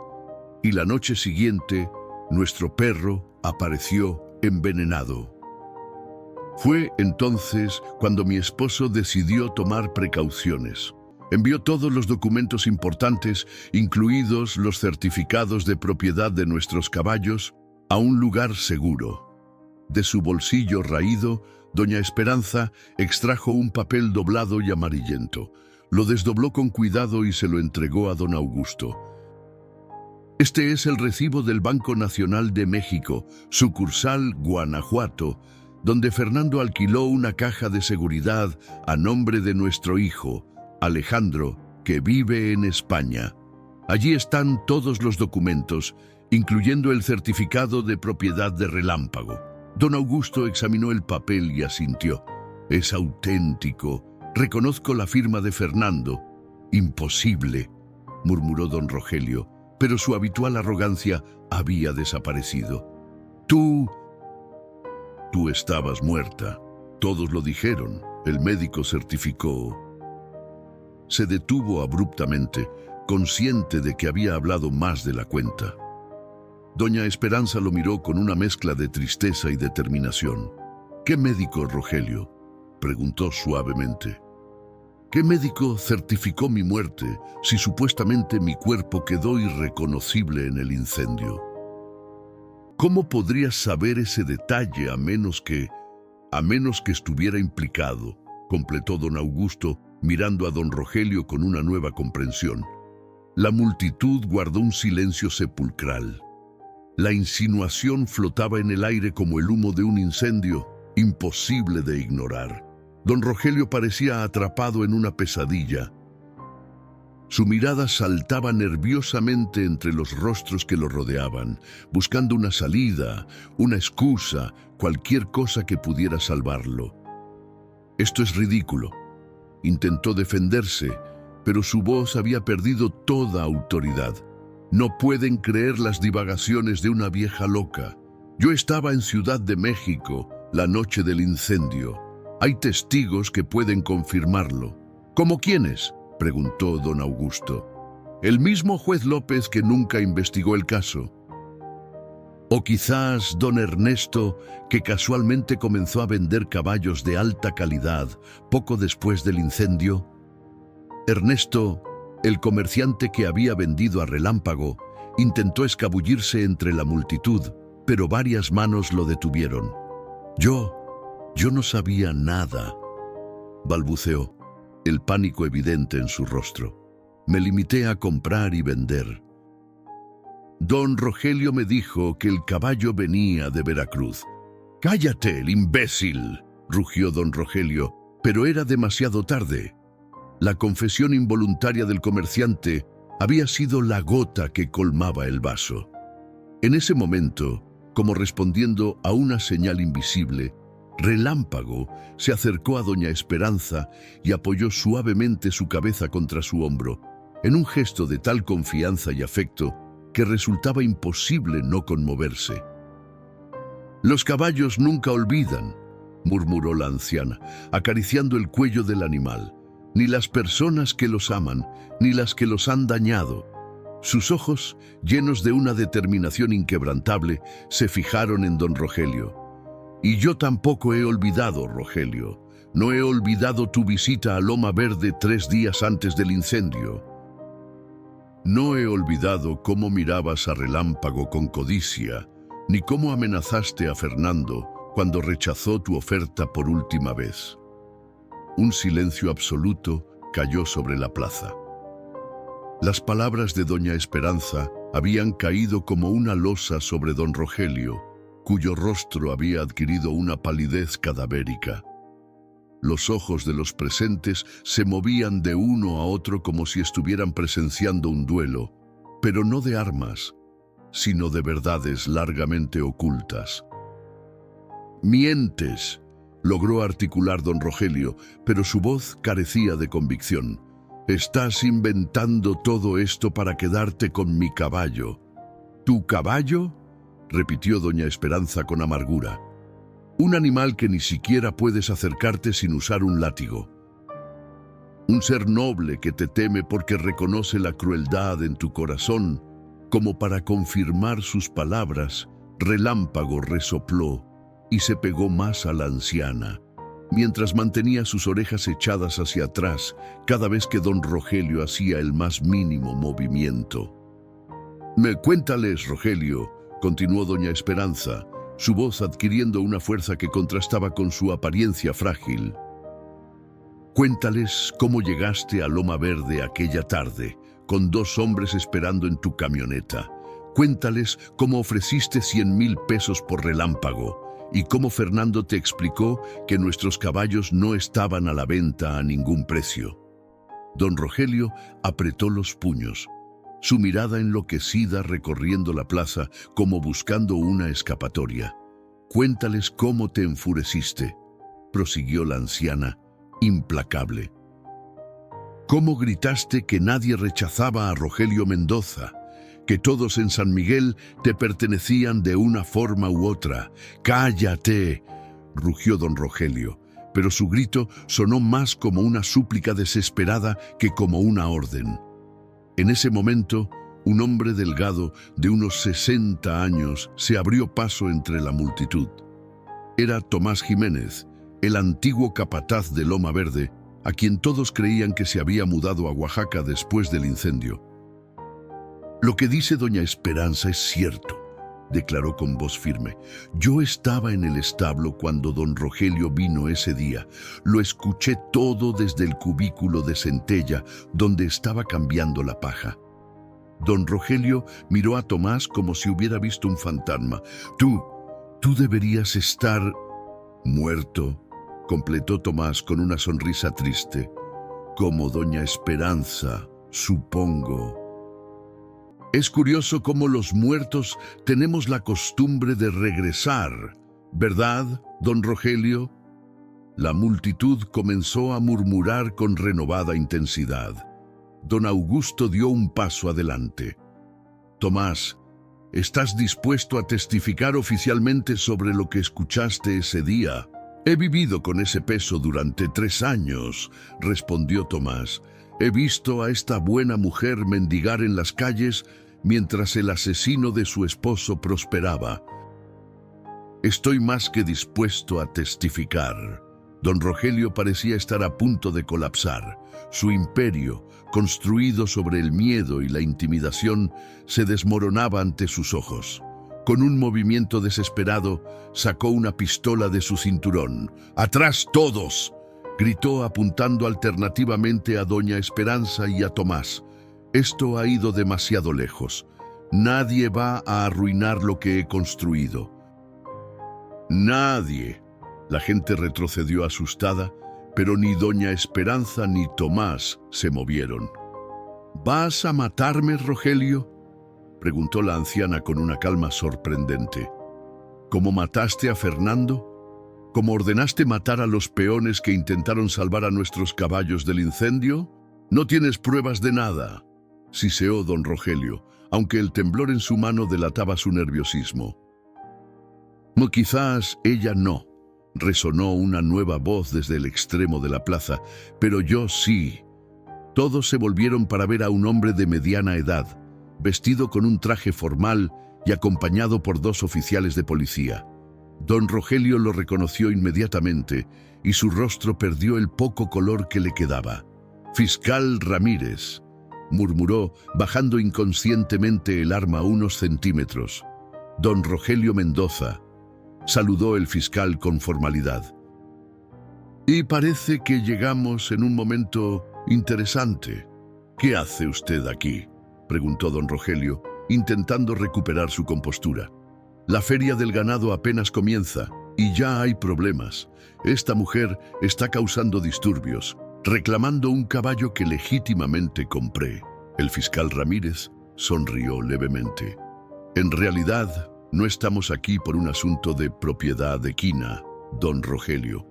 Y la noche siguiente, nuestro perro apareció envenenado. Fue entonces cuando mi esposo decidió tomar precauciones. Envió todos los documentos importantes, incluidos los certificados de propiedad de nuestros caballos, a un lugar seguro. De su bolsillo raído, doña Esperanza extrajo un papel doblado y amarillento. Lo desdobló con cuidado y se lo entregó a don Augusto. Este es el recibo del Banco Nacional de México, sucursal Guanajuato, donde Fernando alquiló una caja de seguridad a nombre de nuestro hijo, Alejandro, que vive en España. Allí están todos los documentos, incluyendo el certificado de propiedad de Relámpago. Don Augusto examinó el papel y asintió. Es auténtico. Reconozco la firma de Fernando. Imposible, murmuró don Rogelio, pero su habitual arrogancia había desaparecido. Tú estabas muerta. Todos lo dijeron. El médico certificó. Se detuvo abruptamente, consciente de que había hablado más de la cuenta. Doña Esperanza lo miró con una mezcla de tristeza y determinación. ¿Qué médico, Rogelio?, preguntó suavemente. ¿Qué médico certificó mi muerte si supuestamente mi cuerpo quedó irreconocible en el incendio? ¿Cómo podrías saber ese detalle a menos que estuviera implicado?, completó don Augusto, mirando a don Rogelio con una nueva comprensión. La multitud guardó un silencio sepulcral. La insinuación flotaba en el aire como el humo de un incendio, imposible de ignorar. Don Rogelio parecía atrapado en una pesadilla. Su mirada saltaba nerviosamente entre los rostros que lo rodeaban, buscando una salida, una excusa, cualquier cosa que pudiera salvarlo. «Esto es ridículo». Intentó defenderse, pero su voz había perdido toda autoridad. «No pueden creer las divagaciones de una vieja loca. Yo estaba en Ciudad de México la noche del incendio. Hay testigos que pueden confirmarlo». «¿Cómo quiénes?», preguntó don Augusto. «El mismo juez López que nunca investigó el caso. O quizás don Ernesto, que casualmente comenzó a vender caballos de alta calidad poco después del incendio». Ernesto, el comerciante que había vendido a Relámpago, intentó escabullirse entre la multitud, pero varias manos lo detuvieron. Yo no sabía nada», balbuceó, el pánico evidente en su rostro. «Me limité a comprar y vender». «Don Rogelio me dijo que el caballo venía de Veracruz». «¡Cállate, el imbécil!», rugió don Rogelio, pero era demasiado tarde. La confesión involuntaria del comerciante había sido la gota que colmaba el vaso. En ese momento, como respondiendo a una señal invisible, Relámpago se acercó a doña Esperanza y apoyó suavemente su cabeza contra su hombro, en un gesto de tal confianza y afecto que resultaba imposible no conmoverse. «Los caballos nunca olvidan», murmuró la anciana, acariciando el cuello del animal, «ni las personas que los aman, ni las que los han dañado». Sus ojos, llenos de una determinación inquebrantable, se fijaron en don Rogelio. «Y yo tampoco he olvidado, Rogelio. No he olvidado tu visita a Loma Verde 3 días antes del incendio. No he olvidado cómo mirabas a Relámpago con codicia, ni cómo amenazaste a Fernando cuando rechazó tu oferta por última vez». Un silencio absoluto cayó sobre la plaza. Las palabras de doña Esperanza habían caído como una losa sobre don Rogelio, cuyo rostro había adquirido una palidez cadavérica. Los ojos de los presentes se movían de uno a otro como si estuvieran presenciando un duelo, pero no de armas, sino de verdades largamente ocultas. «Mientes», logró articular don Rogelio, pero su voz carecía de convicción. «Estás inventando todo esto para quedarte con mi caballo». «¿Tu caballo?», repitió doña Esperanza con amargura. «Un animal que ni siquiera puedes acercarte sin usar un látigo. Un ser noble que te teme porque reconoce la crueldad en tu corazón». Como para confirmar sus palabras, Relámpago resopló y se pegó más a la anciana, mientras mantenía sus orejas echadas hacia atrás cada vez que don Rogelio hacía el más mínimo movimiento. «Cuéntales, Rogelio», continuó doña Esperanza, su voz adquiriendo una fuerza que contrastaba con su apariencia frágil. «Cuéntales cómo llegaste a Loma Verde aquella tarde, con 2 hombres esperando en tu camioneta. Cuéntales cómo ofreciste 100,000 pesos por Relámpago y cómo Fernando te explicó que nuestros caballos no estaban a la venta a ningún precio». Don Rogelio apretó los puños, su mirada enloquecida recorriendo la plaza como buscando una escapatoria. «Cuéntales cómo te enfureciste», prosiguió la anciana, implacable. «Cómo gritaste que nadie rechazaba a Rogelio Mendoza, que todos en San Miguel te pertenecían de una forma u otra». «¡Cállate!», rugió don Rogelio, pero su grito sonó más como una súplica desesperada que como una orden. En ese momento, un hombre delgado de unos 60 años se abrió paso entre la multitud. Era Tomás Jiménez, el antiguo capataz de Loma Verde, a quien todos creían que se había mudado a Oaxaca después del incendio. «Lo que dice doña Esperanza es cierto», declaró con voz firme. «Yo estaba en el establo cuando don Rogelio vino ese día. Lo escuché todo desde el cubículo de centella donde estaba cambiando la paja». Don Rogelio miró a Tomás como si hubiera visto un fantasma. Tú deberías estar muerto», completó Tomás con una sonrisa triste. «Como doña Esperanza», supongo. Es curioso cómo los muertos tenemos la costumbre de regresar, ¿verdad, don Rogelio? La multitud comenzó a murmurar con renovada intensidad. Don Augusto dio un paso adelante. Tomás, ¿estás dispuesto a testificar oficialmente sobre lo que escuchaste ese día? He vivido con ese peso durante 3 años, respondió Tomás. He visto a esta buena mujer mendigar en las calles mientras el asesino de su esposo prosperaba. Estoy más que dispuesto a testificar. Don Rogelio parecía estar a punto de colapsar. Su imperio, construido sobre el miedo y la intimidación, se desmoronaba ante sus ojos. Con un movimiento desesperado, sacó una pistola de su cinturón. ¡Atrás todos!, gritó apuntando alternativamente a Doña Esperanza y a Tomás. Esto ha ido demasiado lejos. Nadie va a arruinar lo que he construido. Nadie. La gente retrocedió asustada, pero ni Doña Esperanza ni Tomás se movieron. ¿Vas a matarme, Rogelio?, preguntó la anciana con una calma sorprendente. ¿Cómo mataste a Fernando? ¿Cómo ordenaste matar a los peones que intentaron salvar a nuestros caballos del incendio? No tienes pruebas de nada, siseó don Rogelio, aunque el temblor en su mano delataba su nerviosismo. No, quizás ella no, resonó una nueva voz desde el extremo de la plaza, pero yo sí. Todos se volvieron para ver a un hombre de mediana edad, vestido con un traje formal y acompañado por 2 oficiales de policía. Don Rogelio lo reconoció inmediatamente y su rostro perdió el poco color que le quedaba. «Fiscal Ramírez», murmuró, bajando inconscientemente el arma unos centímetros. «Don Rogelio Mendoza», saludó el fiscal con formalidad. «Y parece que llegamos en un momento interesante. ¿Qué hace usted aquí?», preguntó don Rogelio, intentando recuperar su compostura. «La feria del ganado apenas comienza y ya hay problemas. Esta mujer está causando disturbios, reclamando un caballo que legítimamente compré». El fiscal Ramírez sonrió levemente. «En realidad, no estamos aquí por un asunto de propiedad equina, don Rogelio.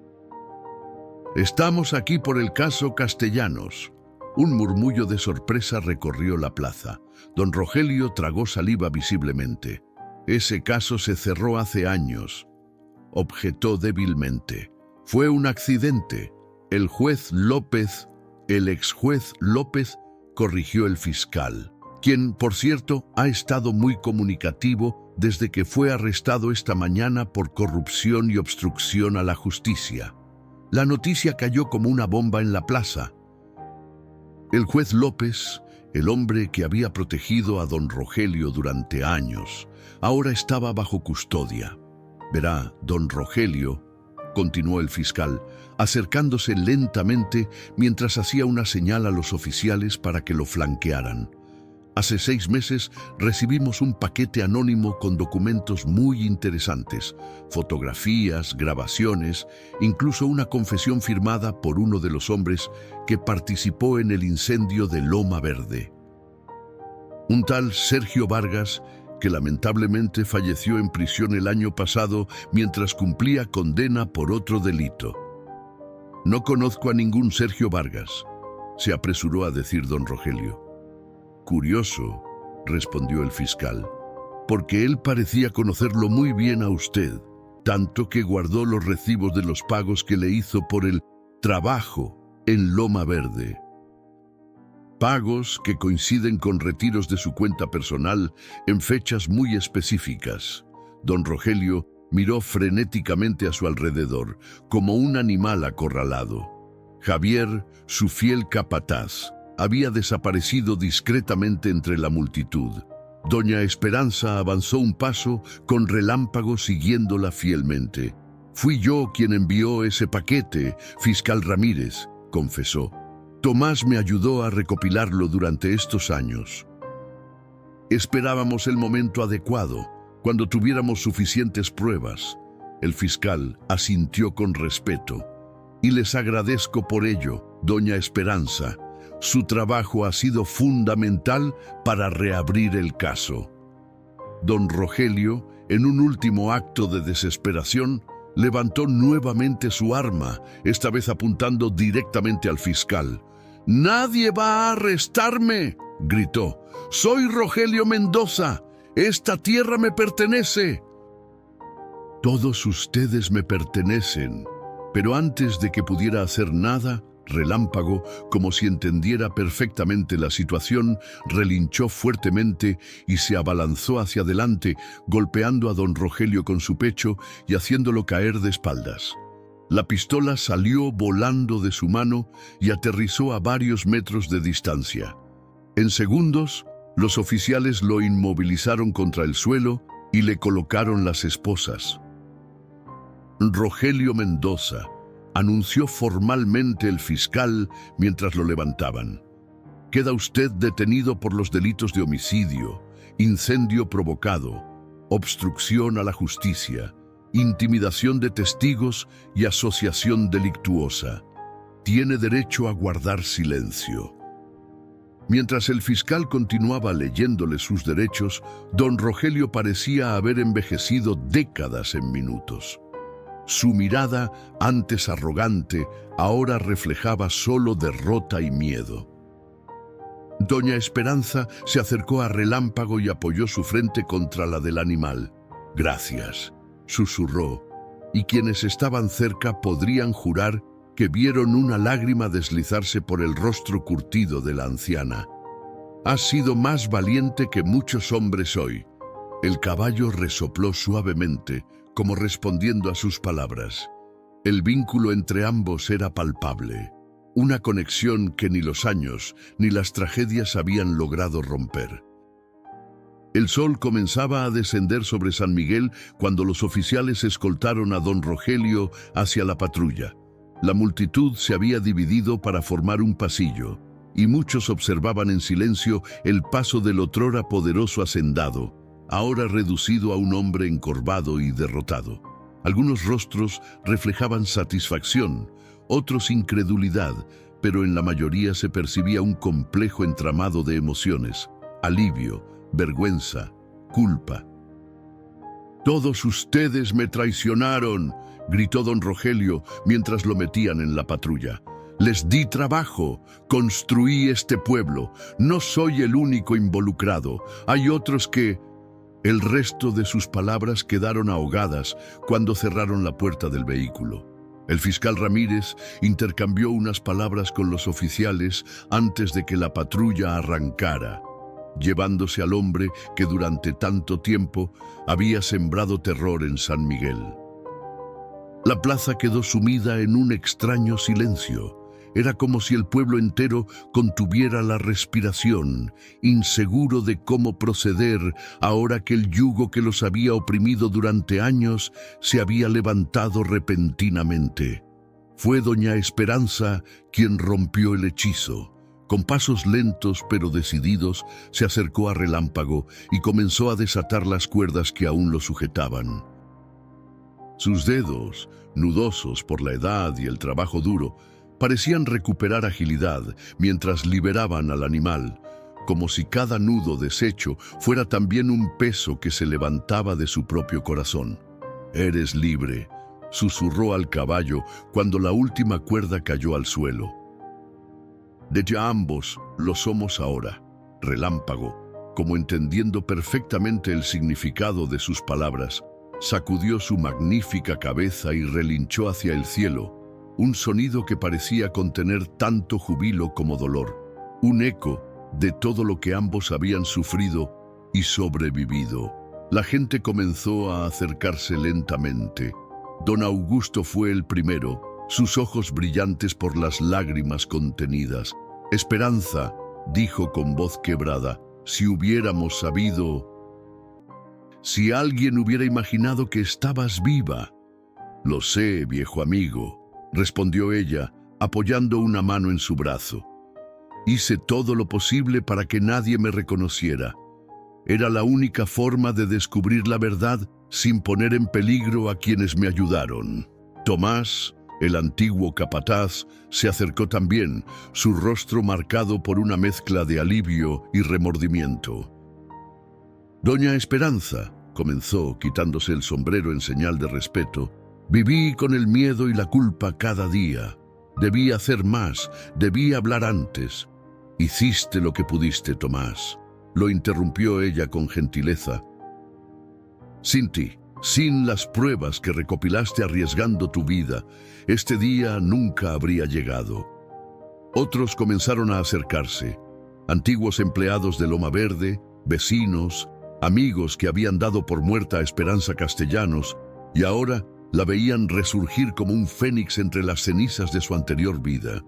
Estamos aquí por el caso Castellanos». Un murmullo de sorpresa recorrió la plaza. Don Rogelio tragó saliva visiblemente. «Ese caso se cerró hace años», objetó débilmente. «Fue un accidente. El ex juez López», corrigió el fiscal, quien, por cierto, ha estado muy comunicativo desde que fue arrestado esta mañana por corrupción y obstrucción a la justicia. La noticia cayó como una bomba en la plaza. El juez López, el hombre que había protegido a don Rogelio durante años, ahora estaba bajo custodia. «Verá, don Rogelio», continuó el fiscal, acercándose lentamente mientras hacía una señal a los oficiales para que lo flanquearan. «Hace 6 meses recibimos un paquete anónimo con documentos muy interesantes, fotografías, grabaciones, incluso una confesión firmada por uno de los hombres que participó en el incendio de Loma Verde. Un tal Sergio Vargas, que lamentablemente falleció en prisión el año pasado mientras cumplía condena por otro delito». «No conozco a ningún Sergio Vargas», se apresuró a decir don Rogelio. «Curioso», respondió el fiscal, «porque él parecía conocerlo muy bien a usted, tanto que guardó los recibos de los pagos que le hizo por el trabajo en Loma Verde. Pagos que coinciden con retiros de su cuenta personal en fechas muy específicas». Don Rogelio miró frenéticamente a su alrededor, como un animal acorralado. Javier, su fiel capataz, había desaparecido discretamente entre la multitud. Doña Esperanza avanzó un paso, con Relámpago siguiéndola fielmente. «Fui yo quien envió ese paquete, fiscal Ramírez», confesó. «Tomás me ayudó a recopilarlo durante estos años. Esperábamos el momento adecuado, cuando tuviéramos suficientes pruebas». El fiscal asintió con respeto. «Y les agradezco por ello, doña Esperanza. Su trabajo ha sido fundamental para reabrir el caso. Don Rogelio, en un último acto de desesperación, levantó nuevamente su arma, esta vez apuntando directamente al fiscal. «¡Nadie va a arrestarme!», gritó. «Soy Rogelio Mendoza. Esta tierra me pertenece». «Todos ustedes me pertenecen», pero antes de que pudiera hacer nada, Relámpago, como si entendiera perfectamente la situación, relinchó fuertemente y se abalanzó hacia adelante, golpeando a don Rogelio con su pecho y haciéndolo caer de espaldas. La pistola salió volando de su mano y aterrizó a varios metros de distancia. En segundos, los oficiales lo inmovilizaron contra el suelo y le colocaron las esposas. «Rogelio Mendoza», anunció formalmente el fiscal mientras lo levantaban. «Queda usted detenido por los delitos de homicidio, incendio provocado, obstrucción a la justicia, intimidación de testigos y asociación delictuosa. Tiene derecho a guardar silencio». Mientras el fiscal continuaba leyéndole sus derechos, don Rogelio parecía haber envejecido décadas en minutos. Su mirada, antes arrogante, ahora reflejaba solo derrota y miedo. Doña Esperanza se acercó a Relámpago y apoyó su frente contra la del animal. «Gracias», susurró, y quienes estaban cerca podrían jurar que vieron una lágrima deslizarse por el rostro curtido de la anciana. «Has sido más valiente que muchos hombres hoy». El caballo resopló suavemente, como respondiendo a sus palabras. El vínculo entre ambos era palpable, una conexión que ni los años ni las tragedias habían logrado romper. El sol comenzaba a descender sobre San Miguel cuando los oficiales escoltaron a don Rogelio hacia la patrulla. La multitud se había dividido para formar un pasillo, y muchos observaban en silencio el paso del otrora poderoso hacendado, ahora reducido a un hombre encorvado y derrotado. Algunos rostros reflejaban satisfacción, otros incredulidad, pero en la mayoría se percibía un complejo entramado de emociones: alivio, vergüenza, culpa. «Todos ustedes me traicionaron», gritó don Rogelio mientras lo metían en la patrulla. «Les di trabajo, construí este pueblo, no soy el único involucrado, hay otros que...». El resto de sus palabras quedaron ahogadas cuando cerraron la puerta del vehículo. El fiscal Ramírez intercambió unas palabras con los oficiales antes de que la patrulla arrancara, llevándose al hombre que durante tanto tiempo había sembrado terror en San Miguel. La plaza quedó sumida en un extraño silencio. Era como si el pueblo entero contuviera la respiración, inseguro de cómo proceder ahora que el yugo que los había oprimido durante años se había levantado repentinamente. Fue doña Esperanza quien rompió el hechizo. Con pasos lentos pero decididos, se acercó a Relámpago y comenzó a desatar las cuerdas que aún lo sujetaban. Sus dedos, nudosos por la edad y el trabajo duro, parecían recuperar agilidad mientras liberaban al animal, como si cada nudo deshecho fuera también un peso que se levantaba de su propio corazón. «Eres libre», susurró al caballo cuando la última cuerda cayó al suelo. «De ya ambos lo somos ahora». Relámpago, como entendiendo perfectamente el significado de sus palabras, sacudió su magnífica cabeza y relinchó hacia el cielo, un sonido que parecía contener tanto júbilo como dolor, un eco de todo lo que ambos habían sufrido y sobrevivido. La gente comenzó a acercarse lentamente. Don Augusto fue el primero, sus ojos brillantes por las lágrimas contenidas. «Esperanza», dijo con voz quebrada, «si hubiéramos sabido... si alguien hubiera imaginado que estabas viva». «Lo sé, viejo amigo», respondió ella, apoyando una mano en su brazo. «Hice todo lo posible para que nadie me reconociera. Era la única forma de descubrir la verdad sin poner en peligro a quienes me ayudaron. Tomás, El antiguo capataz se acercó también, su rostro marcado por una mezcla de alivio y remordimiento. «Doña Esperanza», comenzó, quitándose el sombrero en señal de respeto, «viví con el miedo y la culpa cada día. Debí hacer más, debí hablar antes. Hiciste lo que pudiste, Tomás», lo interrumpió ella con gentileza. «Sin ti, sin las pruebas que recopilaste arriesgando tu vida, este día nunca habría llegado». Otros comenzaron a acercarse, antiguos empleados de Loma Verde, vecinos, amigos que habían dado por muerta a Esperanza Castellanos y ahora la veían resurgir como un fénix entre las cenizas de su anterior vida.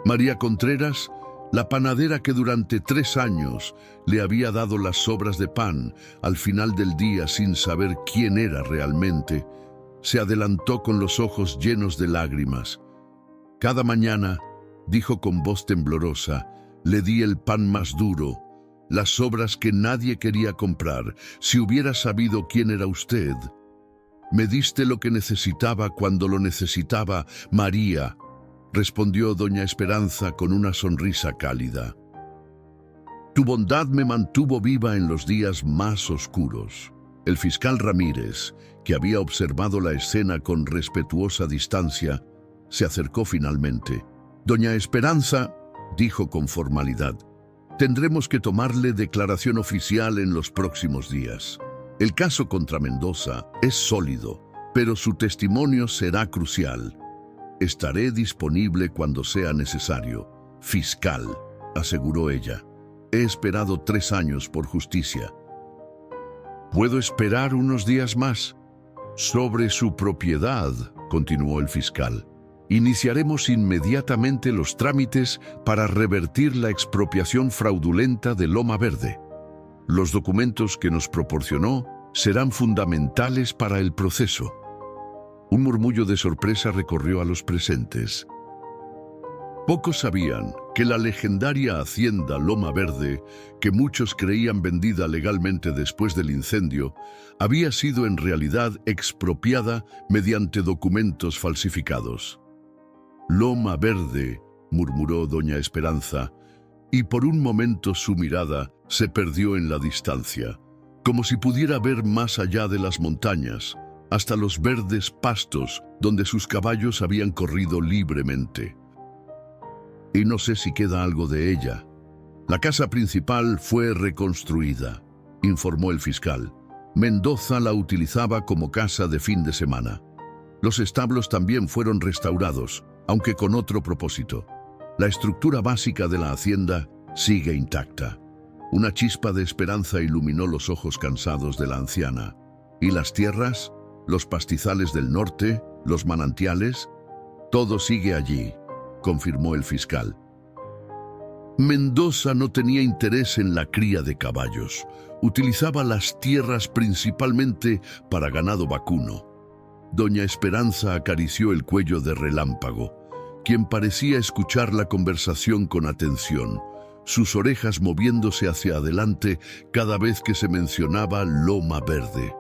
María Contreras, la panadera que durante 3 años le había dado las sobras de pan al final del día sin saber quién era realmente, se adelantó con los ojos llenos de lágrimas. «Cada mañana», dijo con voz temblorosa, «le di el pan más duro, las sobras que nadie quería comprar. Si hubiera sabido quién era usted. Me diste lo que necesitaba cuando lo necesitaba, María», respondió doña Esperanza con una sonrisa cálida. «Tu bondad me mantuvo viva en los días más oscuros». El fiscal Ramírez, que había observado la escena con respetuosa distancia, se acercó finalmente. «Doña Esperanza», dijo con formalidad, «tendremos que tomarle declaración oficial en los próximos días. El caso contra Mendoza es sólido, pero su testimonio será crucial. Estaré disponible cuando sea necesario, fiscal», aseguró ella. «He esperado 3 años por justicia». «¿Puedo esperar unos días más?» «Sobre su propiedad», continuó el fiscal, «iniciaremos inmediatamente los trámites para revertir la expropiación fraudulenta de Loma Verde. Los documentos que nos proporcionó serán fundamentales para el proceso». Un murmullo de sorpresa recorrió a los presentes. Pocos sabían que la legendaria hacienda Loma Verde, que muchos creían vendida legalmente después del incendio, había sido en realidad expropiada mediante documentos falsificados. «Loma Verde», murmuró doña Esperanza, y por un momento su mirada se perdió en la distancia, como si pudiera ver más allá de las montañas, hasta los verdes pastos donde sus caballos habían corrido libremente. «Y no sé si queda algo de ella. La casa principal fue reconstruida», informó el fiscal. «Mendoza la utilizaba como casa de fin de semana. Los establos también fueron restaurados, aunque con otro propósito. La estructura básica de la hacienda sigue intacta». Una chispa de esperanza iluminó los ojos cansados de la anciana. «¿Y las tierras? Los pastizales del norte, los manantiales, todo sigue allí», confirmó el fiscal. «Mendoza no tenía interés en la cría de caballos. Utilizaba las tierras principalmente para ganado vacuno». Doña Esperanza acarició el cuello de Relámpago, quien parecía escuchar la conversación con atención, sus orejas moviéndose hacia adelante cada vez que se mencionaba Loma Verde.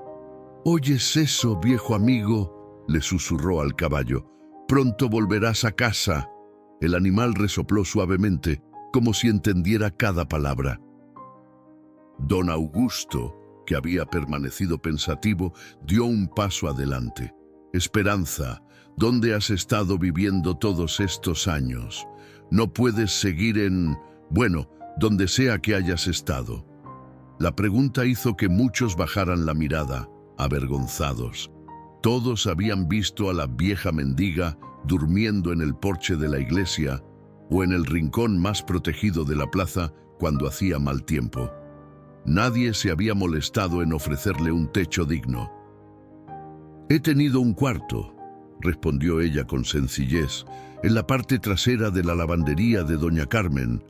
«¿Oyes eso, viejo amigo?», le susurró al caballo. «Pronto volverás a casa». El animal resopló suavemente, como si entendiera cada palabra. Don Augusto, que había permanecido pensativo, dio un paso adelante. «Esperanza, ¿dónde has estado viviendo todos estos años? No puedes seguir bueno, donde sea que hayas estado». La pregunta hizo que muchos bajaran la mirada, avergonzados. Todos habían visto a la vieja mendiga durmiendo en el porche de la iglesia o en el rincón más protegido de la plaza cuando hacía mal tiempo. Nadie se había molestado en ofrecerle un techo digno. «He tenido un cuarto», respondió ella con sencillez, «en la parte trasera de la lavandería de doña Carmen.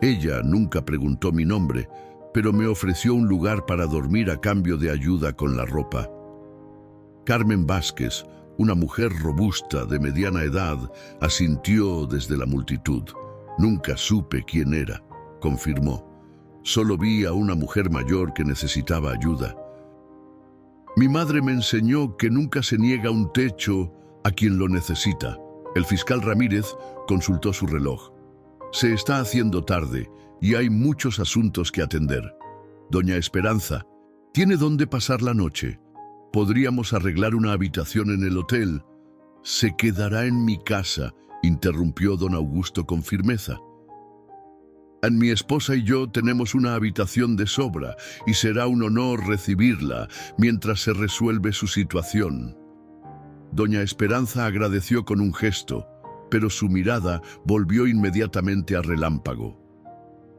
Ella nunca preguntó mi nombre, pero me ofreció un lugar para dormir a cambio de ayuda con la ropa». Carmen Vázquez, una mujer robusta de mediana edad, asintió desde la multitud. «Nunca supe quién era», confirmó. «Solo vi a una mujer mayor que necesitaba ayuda. Mi madre me enseñó que nunca se niega un techo a quien lo necesita. El fiscal Ramírez consultó su reloj. Se está haciendo tarde y hay muchos asuntos que atender. Doña Esperanza, ¿tiene dónde pasar la noche? Podríamos arreglar una habitación en el hotel. Se quedará en mi casa, interrumpió don Augusto con firmeza. Mi esposa y yo tenemos una habitación de sobra y será un honor recibirla mientras se resuelve su situación. Doña Esperanza agradeció con un gesto, pero su mirada volvió inmediatamente a Relámpago.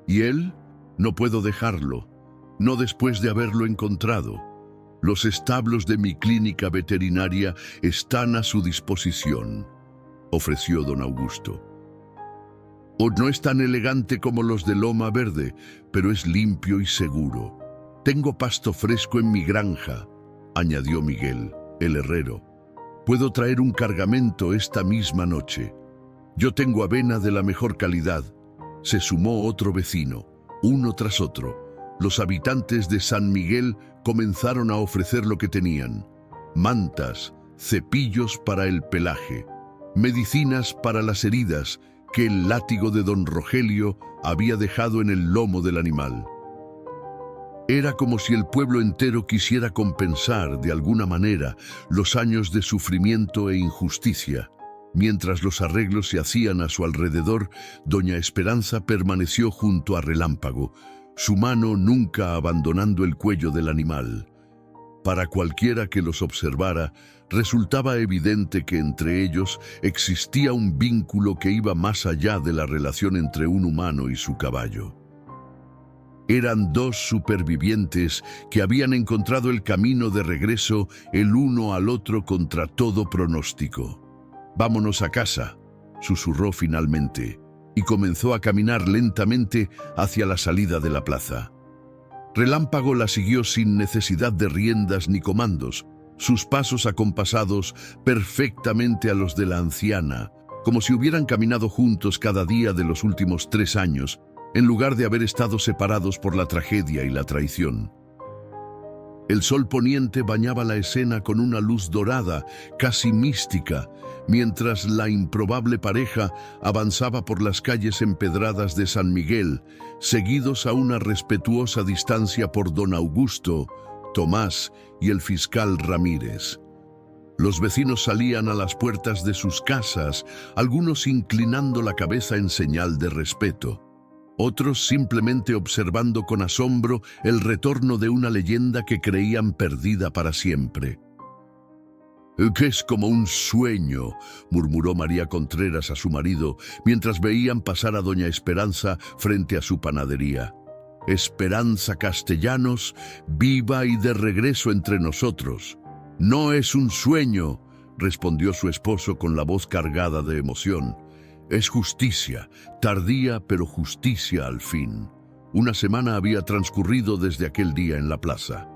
¿Y él? No puedo dejarlo, no después de haberlo encontrado. Los establos de mi clínica veterinaria están a su disposición, ofreció don Augusto. O no es tan elegante como los de Loma Verde, pero es limpio y seguro. Tengo pasto fresco en mi granja, añadió Miguel, el herrero. Puedo traer un cargamento esta misma noche. Yo tengo avena de la mejor calidad. Se sumó otro vecino, uno tras otro. Los habitantes de San Miguel comenzaron a ofrecer lo que tenían: mantas, cepillos para el pelaje, medicinas para las heridas que el látigo de don Rogelio había dejado en el lomo del animal. Era como si el pueblo entero quisiera compensar de alguna manera los años de sufrimiento e injusticia. Mientras los arreglos se hacían a su alrededor, doña Esperanza permaneció junto a Relámpago, su mano nunca abandonando el cuello del animal. Para cualquiera que los observara, resultaba evidente que entre ellos existía un vínculo que iba más allá de la relación entre un humano y su caballo. Eran dos supervivientes que habían encontrado el camino de regreso el uno al otro contra todo pronóstico. «Vámonos a casa», susurró finalmente, y comenzó a caminar lentamente hacia la salida de la plaza. Relámpago la siguió sin necesidad de riendas ni comandos, sus pasos acompasados perfectamente a los de la anciana, como si hubieran caminado juntos cada día de los últimos 3 años, en lugar de haber estado separados por la tragedia y la traición. El sol poniente bañaba la escena con una luz dorada, casi mística, mientras la improbable pareja avanzaba por las calles empedradas de San Miguel, seguidos a una respetuosa distancia por don Augusto, Tomás y el fiscal Ramírez. Los vecinos salían a las puertas de sus casas, algunos inclinando la cabeza en señal de respeto, otros simplemente observando con asombro el retorno de una leyenda que creían perdida para siempre. «Que es como un sueño», murmuró María Contreras a su marido, mientras veían pasar a doña Esperanza frente a su panadería. «Esperanza Castellanos, viva y de regreso entre nosotros». «No es un sueño», respondió su esposo con la voz cargada de emoción. «Es justicia, tardía pero justicia al fin». Una semana había transcurrido desde aquel día en la plaza.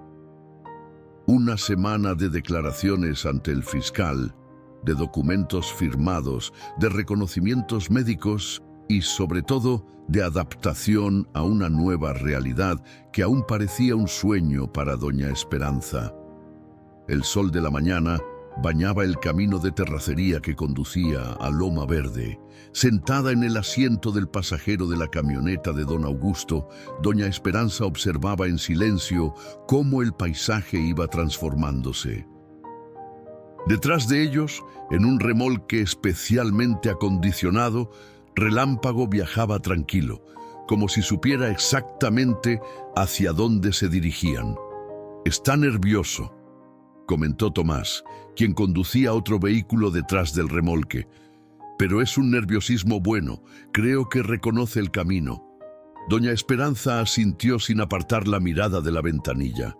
Una semana de declaraciones ante el fiscal, de documentos firmados, de reconocimientos médicos y, sobre todo, de adaptación a una nueva realidad que aún parecía un sueño para doña Esperanza. El sol de la mañana bañaba el camino de terracería que conducía a Loma Verde. Sentada en el asiento del pasajero de la camioneta de don Augusto, doña Esperanza observaba en silencio cómo el paisaje iba transformándose. Detrás de ellos, en un remolque especialmente acondicionado, Relámpago viajaba tranquilo, como si supiera exactamente hacia dónde se dirigían. «Está nervioso», comentó Tomás, quien conducía otro vehículo detrás del remolque. «Pero es un nerviosismo bueno, creo que reconoce el camino». Doña Esperanza asintió sin apartar la mirada de la ventanilla.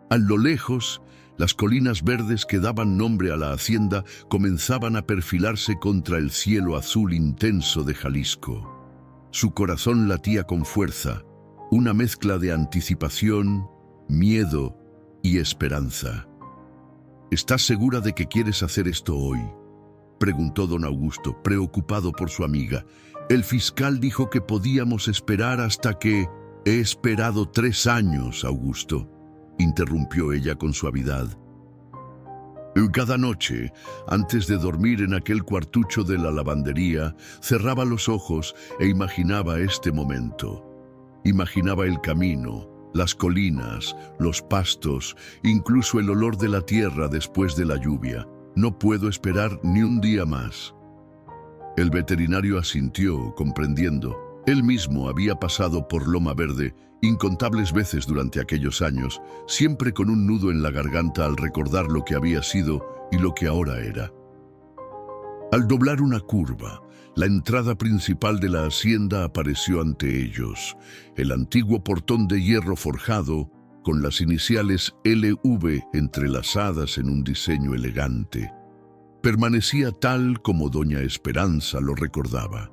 A lo lejos, las colinas verdes que daban nombre a la hacienda comenzaban a perfilarse contra el cielo azul intenso de Jalisco. Su corazón latía con fuerza, una mezcla de anticipación, miedo y esperanza. «¿Estás segura de que quieres hacer esto hoy?», preguntó don Augusto, preocupado por su amiga. «El fiscal dijo que podíamos esperar hasta que...». «He esperado 3 años, Augusto», interrumpió ella con suavidad. Cada noche, antes de dormir en aquel cuartucho de la lavandería, cerraba los ojos e imaginaba este momento. Imaginaba el camino, las colinas, los pastos, incluso el olor de la tierra después de la lluvia. No puedo esperar ni un día más. El veterinario asintió, comprendiendo. Él mismo había pasado por Loma Verde incontables veces durante aquellos años, siempre con un nudo en la garganta al recordar lo que había sido y lo que ahora era. Al doblar una curva, la entrada principal de la hacienda apareció ante ellos, el antiguo portón de hierro forjado, con las iniciales LV entrelazadas en un diseño elegante. Permanecía tal como doña Esperanza lo recordaba.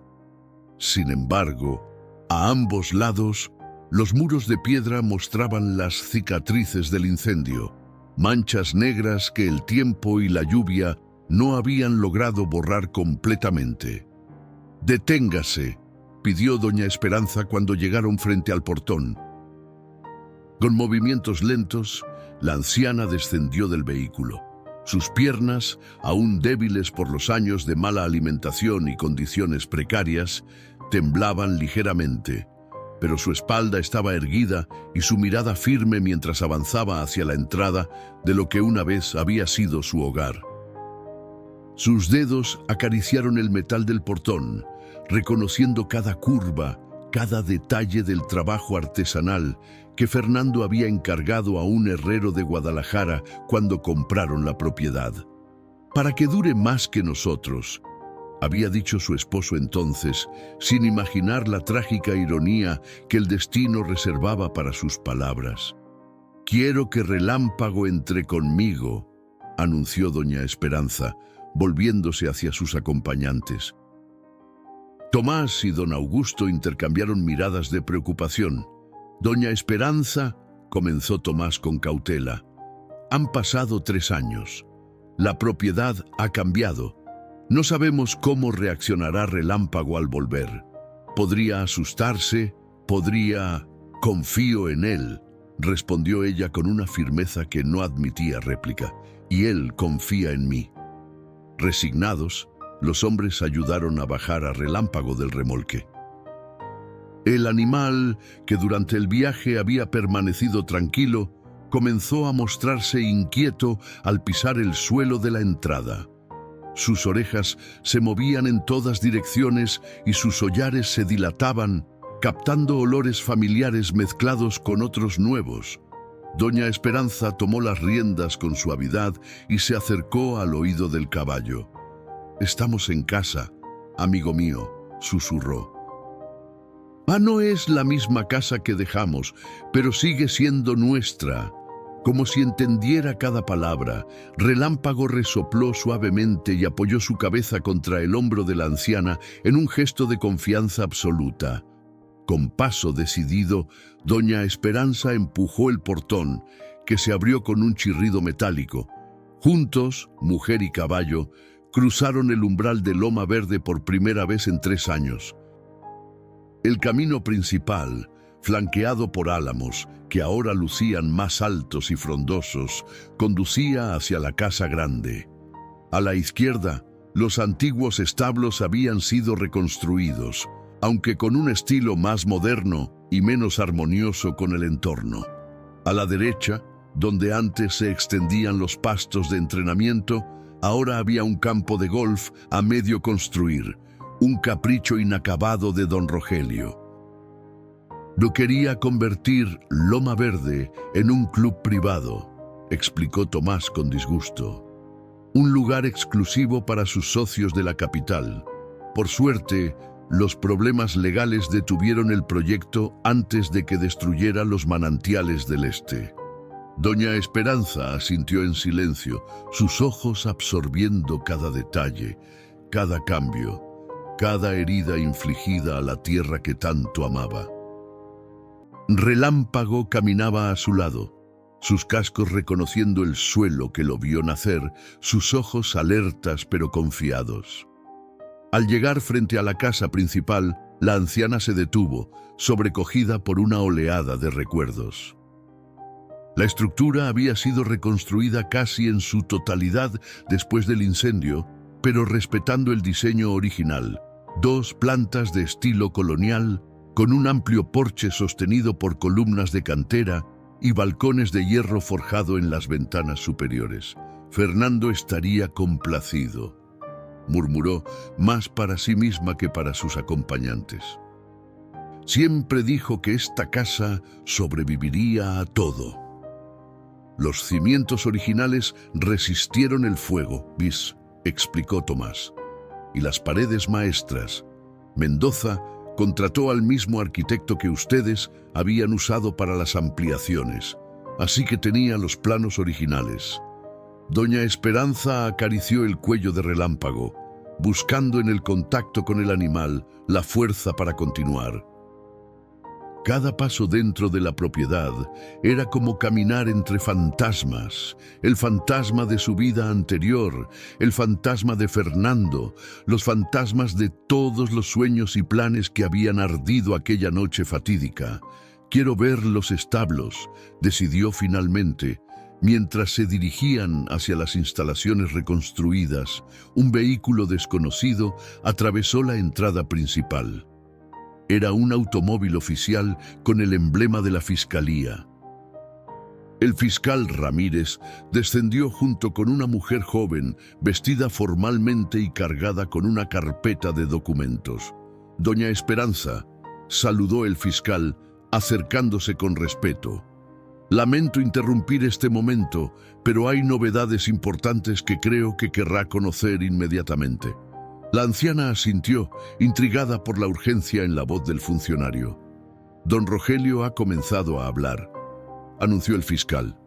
Sin embargo, a ambos lados, los muros de piedra mostraban las cicatrices del incendio, manchas negras que el tiempo y la lluvia no habían logrado borrar completamente. «Deténgase», pidió doña Esperanza cuando llegaron frente al portón. Con movimientos lentos, la anciana descendió del vehículo. Sus piernas, aún débiles por los años de mala alimentación y condiciones precarias, temblaban ligeramente, pero su espalda estaba erguida y su mirada firme mientras avanzaba hacia la entrada de lo que una vez había sido su hogar. Sus dedos acariciaron el metal del portón, reconociendo cada curva, cada detalle del trabajo artesanal que Fernando había encargado a un herrero de Guadalajara cuando compraron la propiedad. «Para que dure más que nosotros», había dicho su esposo entonces, sin imaginar la trágica ironía que el destino reservaba para sus palabras. «Quiero que Relámpago entre conmigo», anunció doña Esperanza, volviéndose hacia sus acompañantes. Tomás y don Augusto intercambiaron miradas de preocupación. «Doña Esperanza», comenzó Tomás con cautela, «han pasado 3 años. La propiedad ha cambiado. No sabemos cómo reaccionará Relámpago al volver. Podría asustarse, podría... Confío en él», respondió ella con una firmeza que no admitía réplica, «y él confía en mí». Resignados, los hombres ayudaron a bajar a Relámpago del remolque. El animal, que durante el viaje había permanecido tranquilo, comenzó a mostrarse inquieto al pisar el suelo de la entrada. Sus orejas se movían en todas direcciones y sus hollares se dilataban, captando olores familiares mezclados con otros nuevos. Doña Esperanza tomó las riendas con suavidad y se acercó al oído del caballo. «Estamos en casa, amigo mío», susurró. «Ah, no es la misma casa que dejamos, pero sigue siendo nuestra». Como si entendiera cada palabra, Relámpago resopló suavemente y apoyó su cabeza contra el hombro de la anciana en un gesto de confianza absoluta. Con paso decidido, doña Esperanza empujó el portón, que se abrió con un chirrido metálico. Juntos, mujer y caballo, cruzaron el umbral de Loma Verde por primera vez en 3 años. El camino principal, flanqueado por álamos, que ahora lucían más altos y frondosos, conducía hacia la casa grande. A la izquierda, los antiguos establos habían sido reconstruidos, aunque con un estilo más moderno y menos armonioso con el entorno. A la derecha, donde antes se extendían los pastos de entrenamiento, ahora había un campo de golf a medio construir, un capricho inacabado de don Rogelio. «No quería convertir Loma Verde en un club privado», explicó Tomás con disgusto. «Un lugar exclusivo para sus socios de la capital. Por suerte, los problemas legales detuvieron el proyecto antes de que destruyera los manantiales del este». Doña Esperanza asintió en silencio, sus ojos absorbiendo cada detalle, cada cambio, cada herida infligida a la tierra que tanto amaba. Relámpago caminaba a su lado, sus cascos reconociendo el suelo que lo vio nacer, sus ojos alertas pero confiados. Al llegar frente a la casa principal, la anciana se detuvo, sobrecogida por una oleada de recuerdos. La estructura había sido reconstruida casi en su totalidad después del incendio, pero respetando el diseño original. 2 plantas de estilo colonial, con un amplio porche sostenido por columnas de cantera y balcones de hierro forjado en las ventanas superiores. Fernando estaría complacido, murmuró, más para sí misma que para sus acompañantes. Siempre dijo que esta casa sobreviviría a todo. Los cimientos originales resistieron el fuego, explicó Tomás. Y las paredes maestras. Mendoza contrató al mismo arquitecto que ustedes habían usado para las ampliaciones, así que tenía los planos originales. Doña Esperanza acarició el cuello de Relámpago, buscando en el contacto con el animal la fuerza para continuar. Cada paso dentro de la propiedad era como caminar entre fantasmas, el fantasma de su vida anterior, el fantasma de Fernando, los fantasmas de todos los sueños y planes que habían ardido aquella noche fatídica. «Quiero ver los establos», decidió finalmente. Mientras se dirigían hacia las instalaciones reconstruidas, un vehículo desconocido atravesó la entrada principal. Era un automóvil oficial con el emblema de la Fiscalía. El fiscal Ramírez descendió junto con una mujer joven, vestida formalmente y cargada con una carpeta de documentos. «Doña Esperanza», saludó el fiscal, acercándose con respeto. «Lamento interrumpir este momento, pero hay novedades importantes que creo que querrá conocer inmediatamente». La anciana asintió, intrigada por la urgencia en la voz del funcionario. «Don Rogelio ha comenzado a hablar», anunció el fiscal.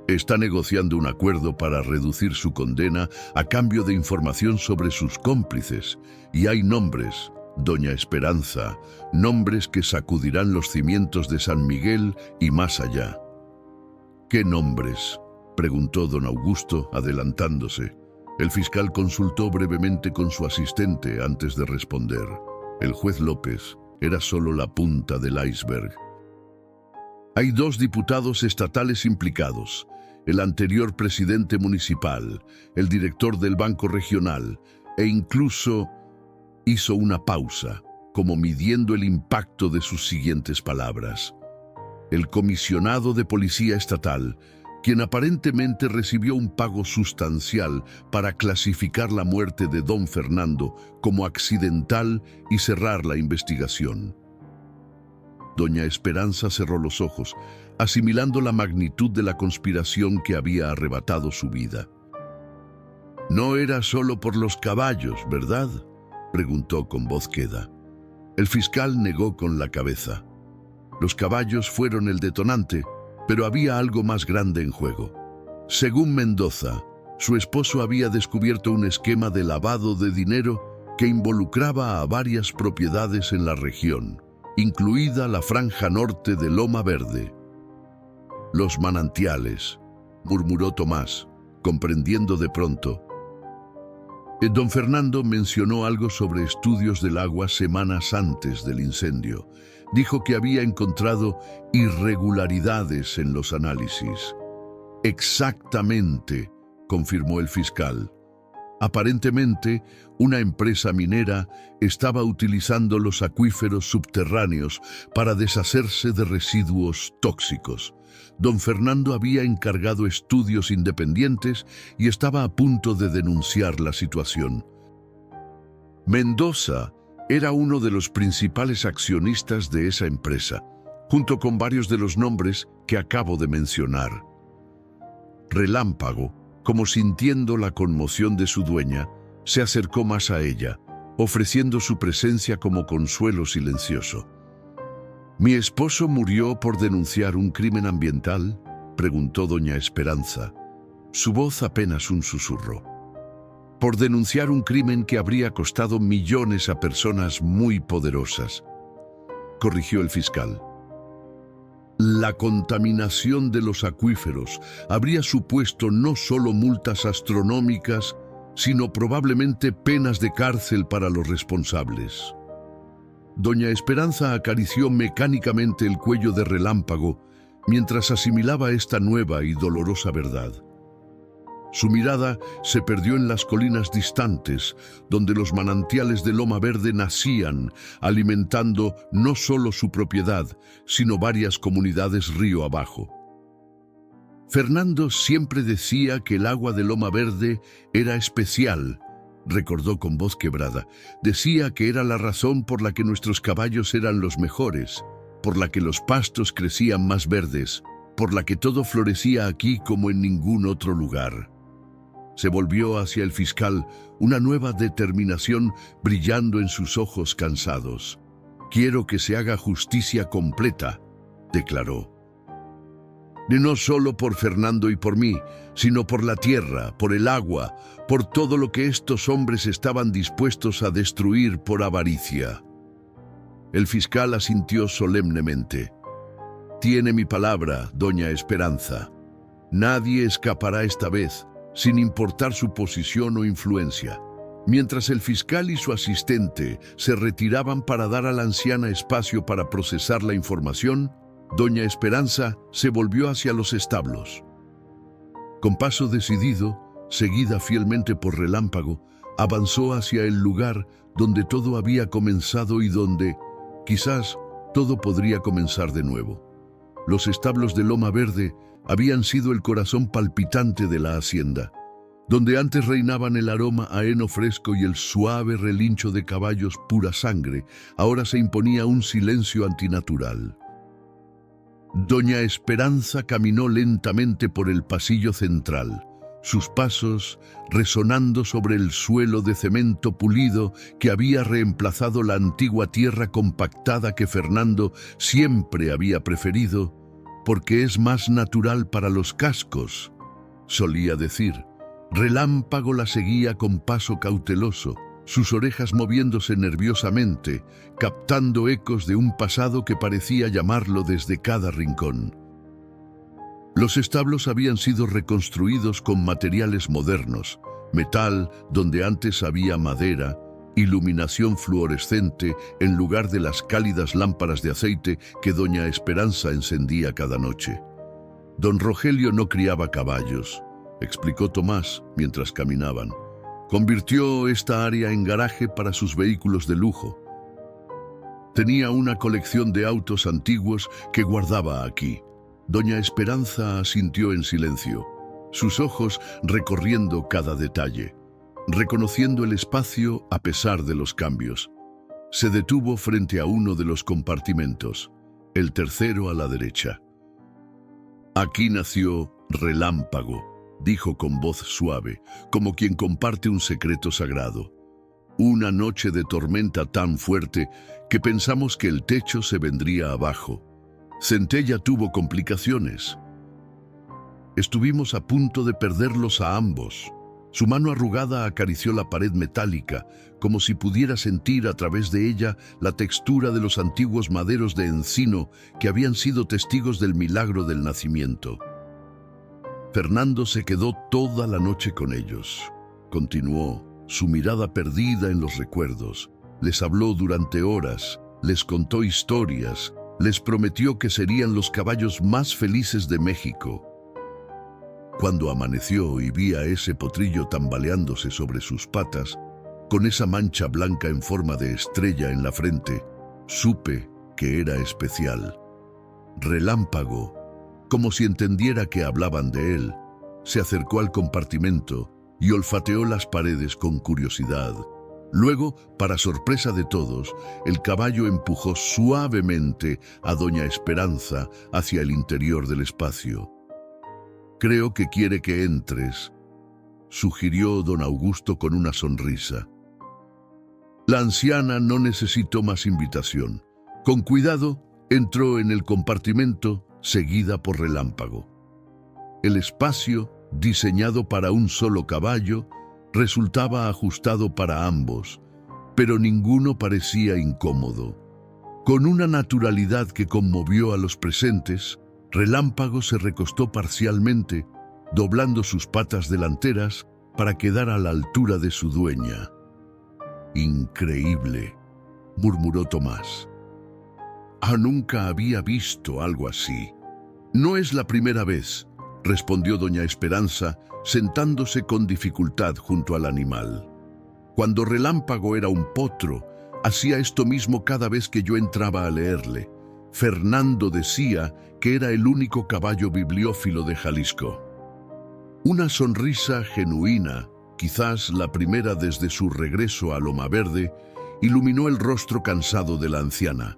«Está negociando un acuerdo para reducir su condena a cambio de información sobre sus cómplices. Y hay nombres, doña Esperanza, nombres que sacudirán los cimientos de San Miguel y más allá». «¿Qué nombres?», preguntó don Augusto, adelantándose. El fiscal consultó brevemente con su asistente antes de responder. El juez López era solo la punta del iceberg. «Hay 2 diputados estatales implicados, el anterior presidente municipal, el director del Banco Regional, e incluso…» hizo una pausa, como midiendo el impacto de sus siguientes palabras. «El comisionado de policía estatal, quien aparentemente recibió un pago sustancial para clasificar la muerte de don Fernando como accidental y cerrar la investigación». Doña Esperanza cerró los ojos, asimilando la magnitud de la conspiración que había arrebatado su vida. «No era solo por los caballos, ¿verdad?», preguntó con voz queda. El fiscal negó con la cabeza. Los caballos fueron el detonante, pero había algo más grande en juego. Según Mendoza, su esposo había descubierto un esquema de lavado de dinero que involucraba a varias propiedades en la región, incluida la franja norte de Loma Verde. «Los manantiales», murmuró Tomás, comprendiendo de pronto. Don Fernando mencionó algo sobre estudios del agua semanas antes del incendio. Dijo que había encontrado irregularidades en los análisis. «Exactamente», confirmó el fiscal. Aparentemente, una empresa minera estaba utilizando los acuíferos subterráneos para deshacerse de residuos tóxicos. Don Fernando había encargado estudios independientes y estaba a punto de denunciar la situación. Mendoza era uno de los principales accionistas de esa empresa, junto con varios de los nombres que acabo de mencionar. Relámpago, como sintiendo la conmoción de su dueña, se acercó más a ella, ofreciendo su presencia como consuelo silencioso. «¿Mi esposo murió por denunciar un crimen ambiental?», preguntó doña Esperanza, su voz apenas un susurro. «Por denunciar un crimen que habría costado millones a personas muy poderosas», corrigió el fiscal. «La contaminación de los acuíferos habría supuesto no solo multas astronómicas, sino probablemente penas de cárcel para los responsables». Doña Esperanza acarició mecánicamente el cuello de Relámpago, mientras asimilaba esta nueva y dolorosa verdad. Su mirada se perdió en las colinas distantes, donde los manantiales de Loma Verde nacían, alimentando no solo su propiedad, sino varias comunidades río abajo. Fernando siempre decía que el agua de Loma Verde era especial, recordó con voz quebrada. Decía que era la razón por la que nuestros caballos eran los mejores, por la que los pastos crecían más verdes, por la que todo florecía aquí como en ningún otro lugar. Se volvió hacia el fiscal, una nueva determinación brillando en sus ojos cansados. «Quiero que se haga justicia completa», declaró. No solo por Fernando y por mí, sino por la tierra, por el agua, por todo lo que estos hombres estaban dispuestos a destruir por avaricia. El fiscal asintió solemnemente. «Tiene mi palabra, doña Esperanza. Nadie escapará esta vez, sin importar su posición o influencia». Mientras el fiscal y su asistente se retiraban para dar a la anciana espacio para procesar la información, doña Esperanza se volvió hacia los establos. Con paso decidido, seguida fielmente por Relámpago, avanzó hacia el lugar donde todo había comenzado y donde, quizás, todo podría comenzar de nuevo. Los establos de Loma Verde habían sido el corazón palpitante de la hacienda. Donde antes reinaban el aroma a heno fresco y el suave relincho de caballos pura sangre, ahora se imponía un silencio antinatural. Doña Esperanza caminó lentamente por el pasillo central, sus pasos resonando sobre el suelo de cemento pulido que había reemplazado la antigua tierra compactada que Fernando siempre había preferido, porque es más natural para los cascos, solía decir. Relámpago la seguía con paso cauteloso, sus orejas moviéndose nerviosamente, captando ecos de un pasado que parecía llamarlo desde cada rincón. Los establos habían sido reconstruidos con materiales modernos, metal donde antes había madera, iluminación fluorescente en lugar de las cálidas lámparas de aceite que doña Esperanza encendía cada noche. Don Rogelio no criaba caballos, explicó Tomás mientras caminaban. Convirtió esta área en garaje para sus vehículos de lujo. Tenía una colección de autos antiguos que guardaba aquí. Doña Esperanza asintió en silencio, sus ojos recorriendo cada detalle, reconociendo el espacio a pesar de los cambios. Se detuvo frente a uno de los compartimentos, el tercero a la derecha. Aquí nació Relámpago, dijo con voz suave, como quien comparte un secreto sagrado. Una noche de tormenta tan fuerte que pensamos que el techo se vendría abajo. Centella tuvo complicaciones. Estuvimos a punto de perderlos a ambos. Su mano arrugada acarició la pared metálica, como si pudiera sentir a través de ella la textura de los antiguos maderos de encino que habían sido testigos del milagro del nacimiento. Fernando se quedó toda la noche con ellos. Continuó, su mirada perdida en los recuerdos. Les habló durante horas, les contó historias, les prometió que serían los caballos más felices de México. Cuando amaneció y vi a ese potrillo tambaleándose sobre sus patas, con esa mancha blanca en forma de estrella en la frente, supe que era especial. Relámpago, como si entendiera que hablaban de él, se acercó al compartimento y olfateó las paredes con curiosidad. Luego, para sorpresa de todos, el caballo empujó suavemente a doña Esperanza hacia el interior del espacio. «Creo que quiere que entres», sugirió don Augusto con una sonrisa. La anciana no necesitó más invitación. Con cuidado, entró en el compartimento, seguida por Relámpago. El espacio, diseñado para un solo caballo, resultaba ajustado para ambos, pero ninguno parecía incómodo. Con una naturalidad que conmovió a los presentes, Relámpago se recostó parcialmente, doblando sus patas delanteras para quedar a la altura de su dueña. «Increíble», murmuró Tomás. Nunca había visto algo así. No es la primera vez, respondió doña Esperanza, sentándose con dificultad junto al animal. Cuando Relámpago era un potro, hacía esto mismo cada vez que yo entraba a leerle. Fernando decía que era el único caballo bibliófilo de Jalisco. Una sonrisa genuina, quizás la primera desde su regreso a Loma Verde, iluminó el rostro cansado de la anciana.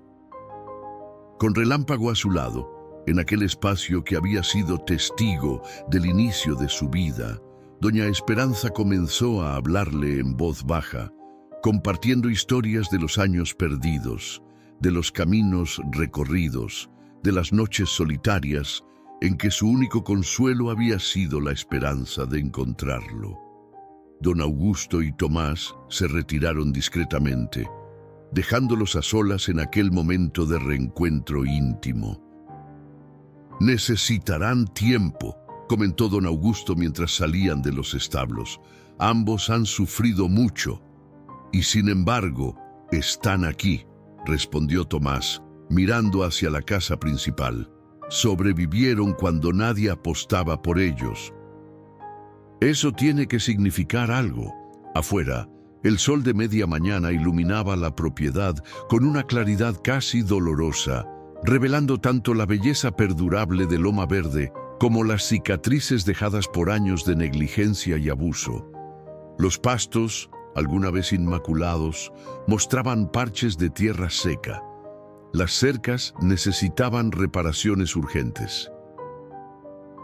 Con Relámpago a su lado, en aquel espacio que había sido testigo del inicio de su vida, doña Esperanza comenzó a hablarle en voz baja, compartiendo historias de los años perdidos, de los caminos recorridos, de las noches solitarias en que su único consuelo había sido la esperanza de encontrarlo. Don Augusto y Tomás se retiraron discretamente, dejándolos a solas en aquel momento de reencuentro íntimo. «Necesitarán tiempo», comentó don Augusto mientras salían de los establos. «Ambos han sufrido mucho, y sin embargo, están aquí», respondió Tomás, mirando hacia la casa principal. «Sobrevivieron cuando nadie apostaba por ellos». Eso tiene que significar algo. Afuera, el sol de media mañana iluminaba la propiedad con una claridad casi dolorosa, revelando tanto la belleza perdurable de Loma Verde como las cicatrices dejadas por años de negligencia y abuso. Los pastos, alguna vez inmaculados, mostraban parches de tierra seca. Las cercas necesitaban reparaciones urgentes.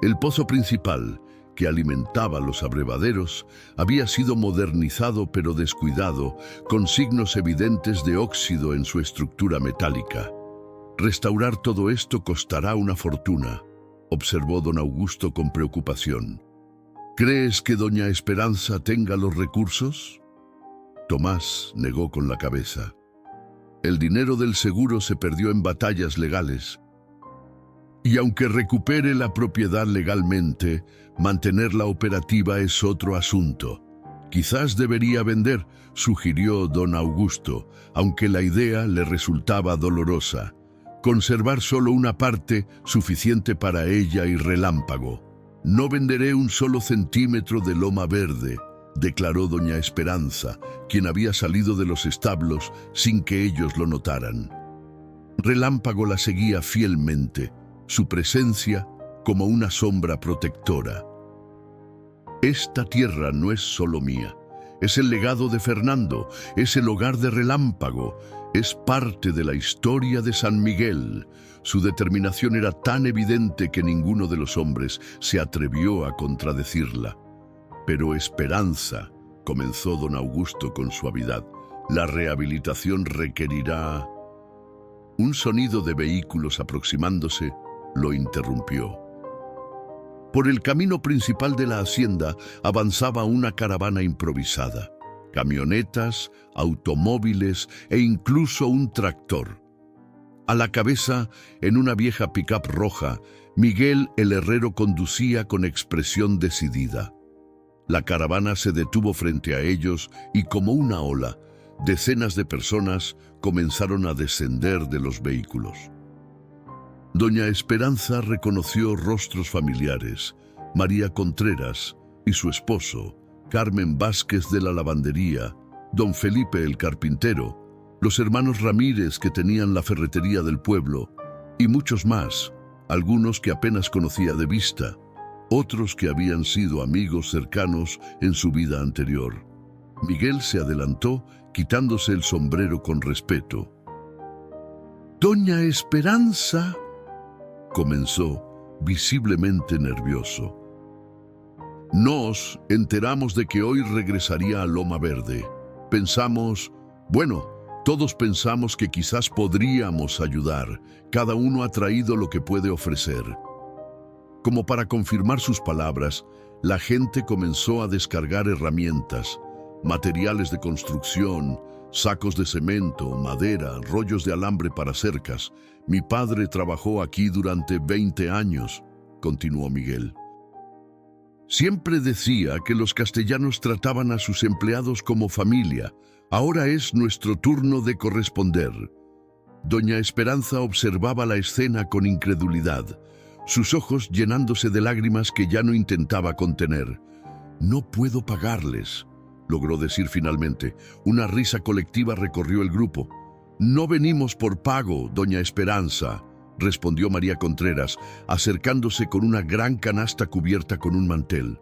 El pozo principal, que alimentaba los abrevaderos, había sido modernizado pero descuidado, con signos evidentes de óxido en su estructura metálica. «Restaurar todo esto costará una fortuna», observó don Augusto con preocupación. «¿Crees que doña Esperanza tenga los recursos?» Tomás negó con la cabeza. «El dinero del seguro se perdió en batallas legales. Y aunque recupere la propiedad legalmente, mantenerla operativa es otro asunto. Quizás debería vender», sugirió don Augusto, aunque la idea le resultaba dolorosa. «Conservar solo una parte, suficiente para ella y Relámpago. No venderé un solo centímetro de Loma Verde», declaró doña Esperanza, quien había salido de los establos sin que ellos lo notaran. Relámpago la seguía fielmente, su presencia como una sombra protectora. «Esta tierra no es solo mía, es el legado de Fernando, es el hogar de Relámpago, es parte de la historia de San Miguel». Su determinación era tan evidente que ninguno de los hombres se atrevió a contradecirla. «Pero Esperanza», comenzó don Augusto con suavidad, «la rehabilitación requerirá...». Un sonido de vehículos aproximándose lo interrumpió. Por el camino principal de la hacienda avanzaba una caravana improvisada. Camionetas, automóviles e incluso un tractor. A la cabeza, en una vieja pick-up roja, Miguel el herrero conducía con expresión decidida. La caravana se detuvo frente a ellos y como una ola, decenas de personas comenzaron a descender de los vehículos. Doña Esperanza reconoció rostros familiares: María Contreras y su esposo, Carmen Vázquez de la lavandería, don Felipe el carpintero, los hermanos Ramírez que tenían la ferretería del pueblo, y muchos más, algunos que apenas conocía de vista, otros que habían sido amigos cercanos en su vida anterior. Miguel se adelantó, quitándose el sombrero con respeto. «Doña Esperanza», comenzó, visiblemente nervioso. «Nos enteramos de que hoy regresaría a Loma Verde. Todos pensamos que quizás podríamos ayudar. Cada uno ha traído lo que puede ofrecer». Como para confirmar sus palabras, la gente comenzó a descargar herramientas, materiales de construcción, sacos de cemento, madera, rollos de alambre para cercas. «Mi padre trabajó aquí durante 20 años», continuó Miguel. «Siempre decía que los castellanos trataban a sus empleados como familia. Ahora es nuestro turno de corresponder». Doña Esperanza observaba la escena con incredulidad. sus ojos llenándose de lágrimas que ya no intentaba contener. «No puedo pagarles», logró decir finalmente. Una risa colectiva recorrió el grupo. «No venimos por pago, doña Esperanza», respondió María Contreras, acercándose con una gran canasta cubierta con un mantel.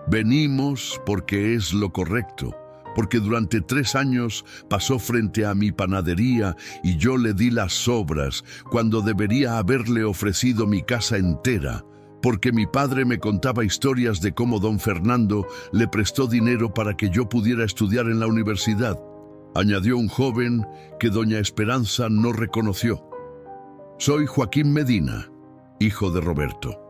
«Venimos porque es lo correcto, porque durante 3 años pasó frente a mi panadería y yo le di las sobras cuando debería haberle ofrecido mi casa entera, porque mi padre me contaba historias de cómo don Fernando le prestó dinero para que yo pudiera estudiar en la universidad», añadió un joven que doña Esperanza no reconoció. «Soy Joaquín Medina, hijo de Roberto.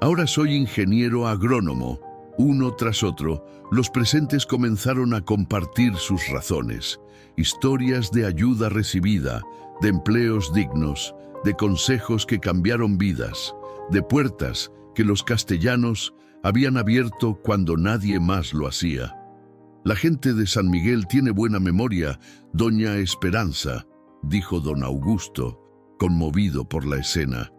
Ahora soy ingeniero agrónomo». Uno tras otro, los presentes comenzaron a compartir sus razones, historias de ayuda recibida, de empleos dignos, de consejos que cambiaron vidas, de puertas que los castellanos habían abierto cuando nadie más lo hacía. «La gente de San Miguel tiene buena memoria, doña Esperanza», dijo don Augusto, conmovido por la escena.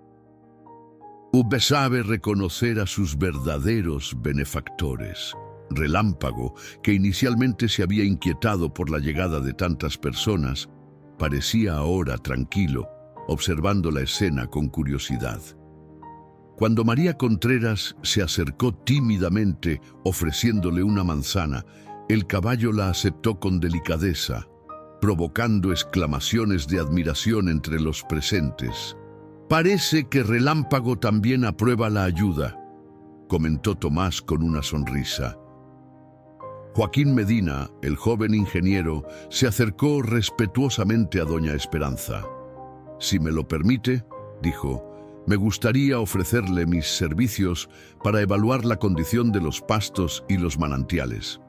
«Usted sabe reconocer a sus verdaderos benefactores». Relámpago, que inicialmente se había inquietado por la llegada de tantas personas, parecía ahora tranquilo, observando la escena con curiosidad. Cuando María Contreras se acercó tímidamente ofreciéndole una manzana, el caballo la aceptó con delicadeza, provocando exclamaciones de admiración entre los presentes. «Parece que Relámpago también aprueba la ayuda», comentó Tomás con una sonrisa. Joaquín Medina, el joven ingeniero, se acercó respetuosamente a doña Esperanza. «Si me lo permite», dijo, «me gustaría ofrecerle mis servicios para evaluar la condición de los pastos y los manantiales.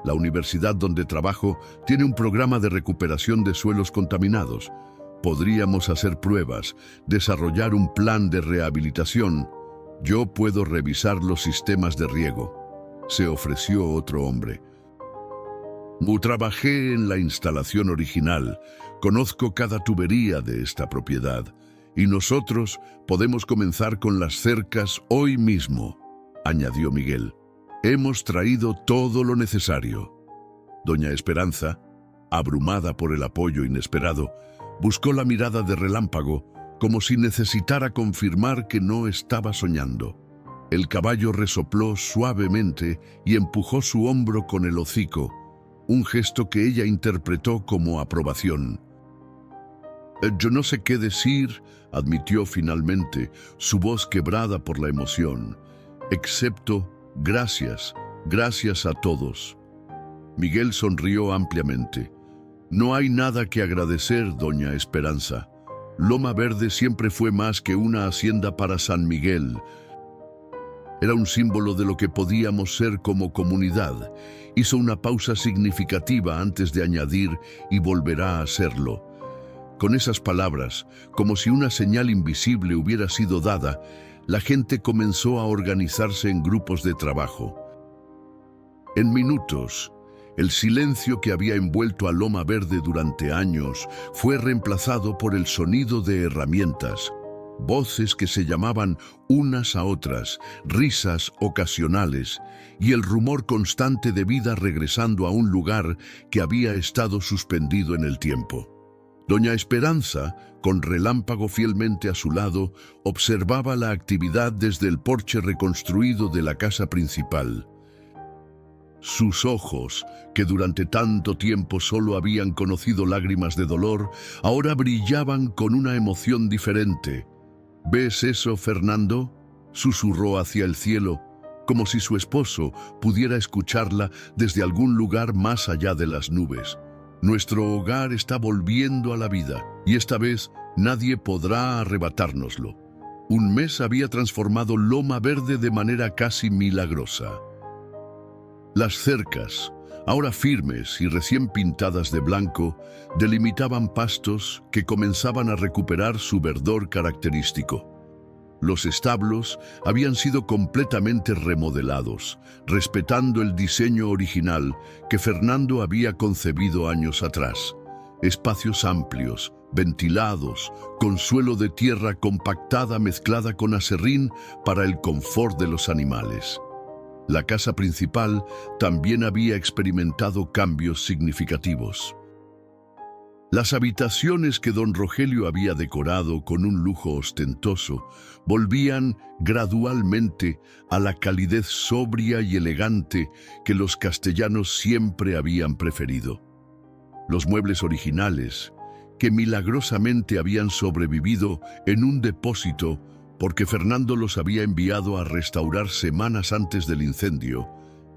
La universidad donde trabajo tiene un programa de recuperación de suelos contaminados. Podríamos hacer pruebas, desarrollar un plan de rehabilitación. Yo puedo revisar los sistemas de riego», se ofreció otro hombre. «Trabajé en la instalación original, conozco cada tubería de esta propiedad, y nosotros podemos comenzar con las cercas hoy mismo», añadió Miguel. «Hemos traído todo lo necesario». Doña Esperanza, abrumada por el apoyo inesperado, buscó la mirada de Relámpago como si necesitara confirmar que no estaba soñando. El caballo resopló suavemente y empujó su hombro con el hocico, un gesto que ella interpretó como aprobación. «Yo no sé qué decir», admitió finalmente, su voz quebrada por la emoción, «excepto gracias, gracias a todos». Miguel sonrió ampliamente. «No hay nada que agradecer, doña Esperanza. Loma Verde siempre fue más que una hacienda para San Miguel. Era un símbolo de lo que podíamos ser como comunidad». Hizo una pausa significativa antes de añadir, «y volverá a serlo». Con esas palabras, como si una señal invisible hubiera sido dada, la gente comenzó a organizarse en grupos de trabajo. En minutos, el silencio que había envuelto a Loma Verde durante años fue reemplazado por el sonido de herramientas, voces que se llamaban unas a otras, risas ocasionales y el rumor constante de vida regresando a un lugar que había estado suspendido en el tiempo. Doña Esperanza, con Relámpago fielmente a su lado, observaba la actividad desde el porche reconstruido de la casa principal. Sus ojos, que durante tanto tiempo solo habían conocido lágrimas de dolor, ahora brillaban con una emoción diferente. «¿Ves eso, Fernando?», susurró hacia el cielo, como si su esposo pudiera escucharla desde algún lugar más allá de las nubes. «Nuestro hogar está volviendo a la vida, y esta vez nadie podrá arrebatárnoslo». Un mes había transformado Loma Verde de manera casi milagrosa. Las cercas, ahora firmes y recién pintadas de blanco, delimitaban pastos que comenzaban a recuperar su verdor característico. Los establos habían sido completamente remodelados, respetando el diseño original que Fernando había concebido años atrás. espacios amplios, ventilados, con suelo de tierra compactada mezclada con aserrín para el confort de los animales. La casa principal también había experimentado cambios significativos. Las habitaciones que don Rogelio había decorado con un lujo ostentoso volvían gradualmente a la calidez sobria y elegante que los castellanos siempre habían preferido. Los muebles originales, que milagrosamente habían sobrevivido en un depósito porque Fernando los había enviado a restaurar semanas antes del incendio,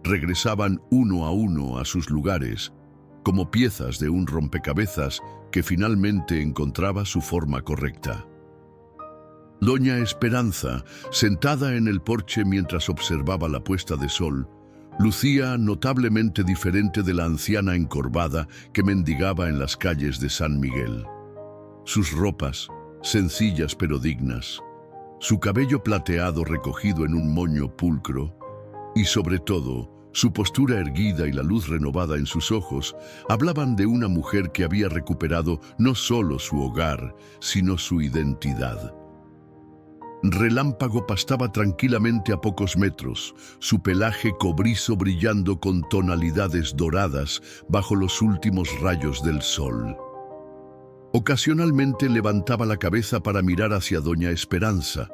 regresaban uno a sus lugares, como piezas de un rompecabezas que finalmente encontraba su forma correcta. Doña Esperanza, sentada en el porche mientras observaba la puesta de sol, lucía notablemente diferente de la anciana encorvada que mendigaba en las calles de San Miguel. Sus ropas, sencillas pero dignas, su cabello plateado recogido en un moño pulcro, y sobre todo, su postura erguida y la luz renovada en sus ojos hablaban de una mujer que había recuperado no solo su hogar, sino su identidad. Relámpago pastaba tranquilamente a pocos metros, su pelaje cobrizo brillando con tonalidades doradas bajo los últimos rayos del sol. Ocasionalmente levantaba la cabeza para mirar hacia doña Esperanza,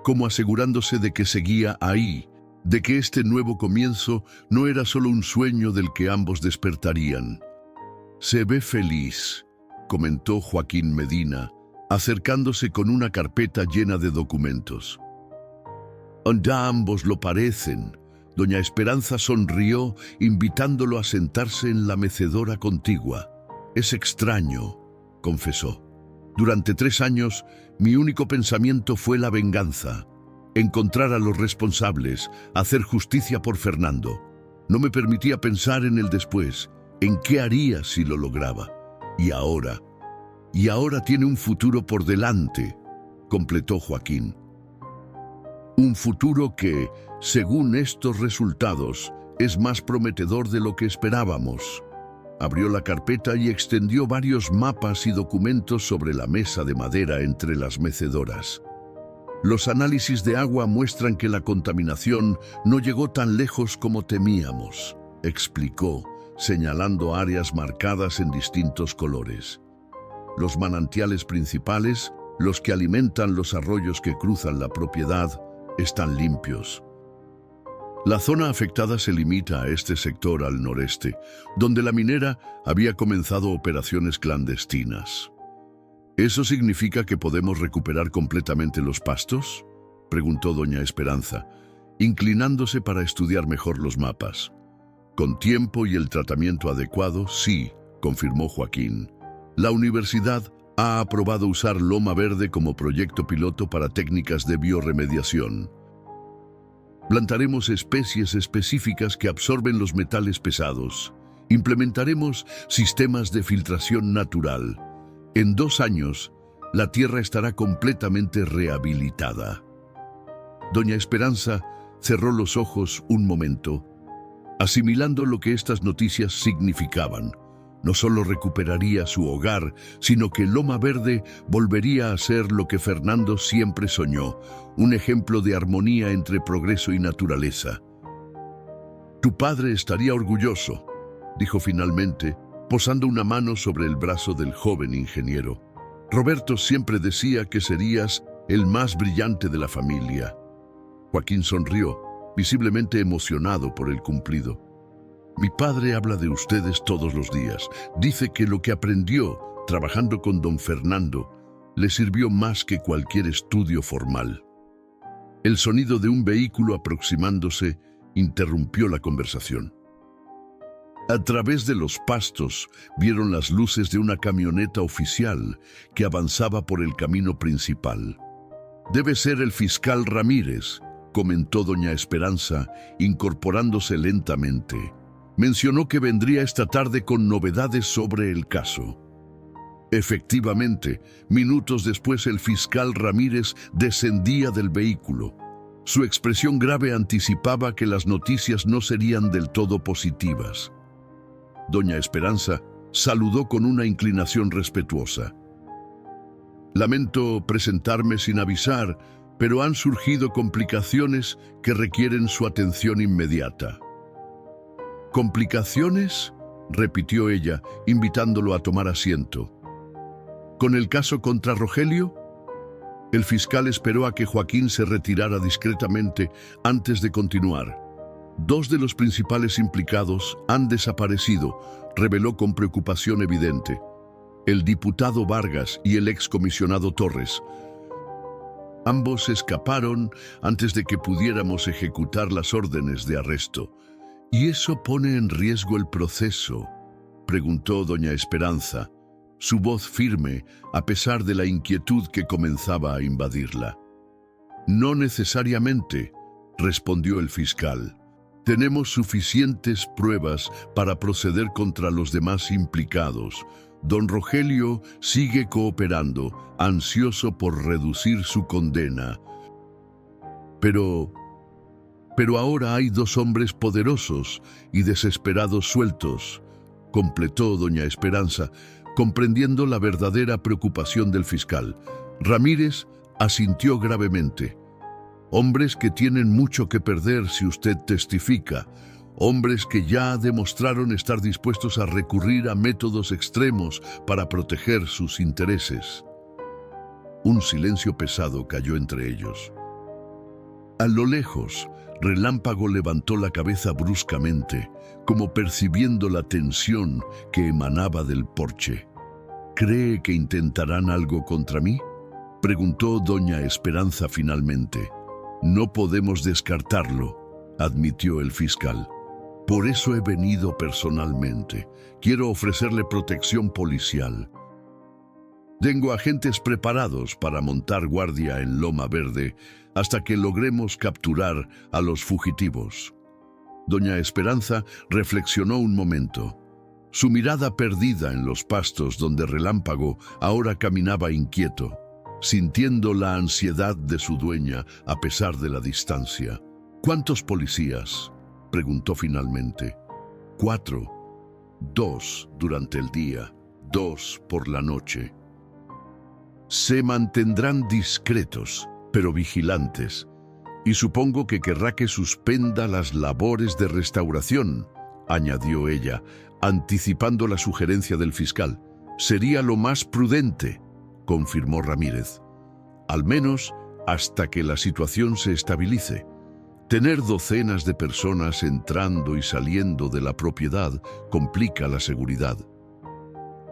como asegurándose de que seguía ahí, de que este nuevo comienzo no era solo un sueño del que ambos despertarían. «Se ve feliz», comentó Joaquín Medina, acercándose con una carpeta llena de documentos. «Ya ambos lo parecen». Doña Esperanza sonrió, invitándolo a sentarse en la mecedora contigua. «Es extraño», confesó. «Durante 3 años, mi único pensamiento fue la venganza. Encontrar a los responsables, hacer justicia por Fernando. No me permitía pensar en el después, en qué haría si lo lograba. Y ahora tiene un futuro por delante», completó Joaquín. «Un futuro que, según estos resultados, es más prometedor de lo que esperábamos». Abrió la carpeta y extendió varios mapas y documentos sobre la mesa de madera entre las mecedoras. «Los análisis de agua muestran que la contaminación no llegó tan lejos como temíamos», explicó, señalando áreas marcadas en distintos colores. «Los manantiales principales, los que alimentan los arroyos que cruzan la propiedad, están limpios. La zona afectada se limita a este sector al noreste, donde la minera había comenzado operaciones clandestinas». «¿Eso significa que podemos recuperar completamente los pastos?», preguntó doña Esperanza, inclinándose para estudiar mejor los mapas. «Con tiempo y el tratamiento adecuado, sí», confirmó Joaquín. «La universidad ha aprobado usar loma verde como proyecto piloto para técnicas de bioremediación. Plantaremos especies específicas que absorben los metales pesados. Implementaremos sistemas de filtración natural. En 2 años, la tierra estará completamente rehabilitada». Doña Esperanza cerró los ojos un momento, asimilando lo que estas noticias significaban. No solo recuperaría su hogar, sino que Loma Verde volvería a ser lo que Fernando siempre soñó, un ejemplo de armonía entre progreso y naturaleza. «Tu padre estaría orgulloso», dijo finalmente, posando una mano sobre el brazo del joven ingeniero. «Roberto siempre decía que serías el más brillante de la familia». Joaquín sonrió, visiblemente emocionado por el cumplido. «Mi padre habla de ustedes todos los días. Dice que lo que aprendió trabajando con don Fernando le sirvió más que cualquier estudio formal». El sonido de un vehículo aproximándose interrumpió la conversación. A través de los pastos vieron las luces de una camioneta oficial que avanzaba por el camino principal. «Debe ser el fiscal Ramírez», comentó doña Esperanza, incorporándose lentamente. «Mencionó que vendría esta tarde con novedades sobre el caso». Efectivamente, minutos después el fiscal Ramírez descendía del vehículo. Su expresión grave anticipaba que las noticias no serían del todo positivas. Doña Esperanza Saludó con una inclinación respetuosa. Lamento presentarme sin avisar, pero han surgido complicaciones que requieren su atención inmediata. ¿Complicaciones?, repitió ella, invitándolo a tomar asiento. ¿Con el caso contra Rogelio? El fiscal esperó a que Joaquín se retirara discretamente antes de continuar. Dos de los principales implicados han desaparecido, reveló con preocupación evidente. El diputado Vargas y el excomisionado Torres. Ambos escaparon antes de que pudiéramos ejecutar las órdenes de arresto. ¿Y eso pone en riesgo el proceso?, preguntó doña Esperanza, su voz firme a pesar de la inquietud que comenzaba a invadirla. No necesariamente, respondió el fiscal. Tenemos suficientes pruebas para proceder contra los demás implicados. Don Rogelio sigue cooperando, ansioso por reducir su condena. Pero ahora hay dos hombres poderosos y desesperados sueltos, completó doña Esperanza, comprendiendo la verdadera preocupación del fiscal. Ramírez asintió gravemente. Hombres que tienen mucho que perder si usted testifica, hombres que ya demostraron estar dispuestos a recurrir a métodos extremos para proteger sus intereses. Un silencio pesado cayó entre ellos. A lo lejos, Relámpago levantó la cabeza bruscamente, como percibiendo la tensión que emanaba del porche. ¿Cree que intentarán algo contra mí?, preguntó doña Esperanza finalmente. No podemos descartarlo, admitió el fiscal. Por eso he venido personalmente. Quiero ofrecerle protección policial. Tengo agentes preparados para montar guardia en Loma Verde hasta que logremos capturar a los fugitivos. Doña Esperanza reflexionó un momento. Su mirada perdida en los pastos donde Relámpago ahora caminaba inquieto, sintiendo la ansiedad de su dueña a pesar de la distancia. ¿Cuántos policías?, preguntó finalmente. 4. 2 durante el día, 2 por la noche. Se mantendrán discretos, pero vigilantes, y supongo que querrá que suspenda las labores de restauración, añadió ella, anticipando la sugerencia del fiscal. Sería lo más prudente, confirmó Ramírez. Al menos hasta que la situación se estabilice. Tener docenas de personas entrando y saliendo de la propiedad complica la seguridad.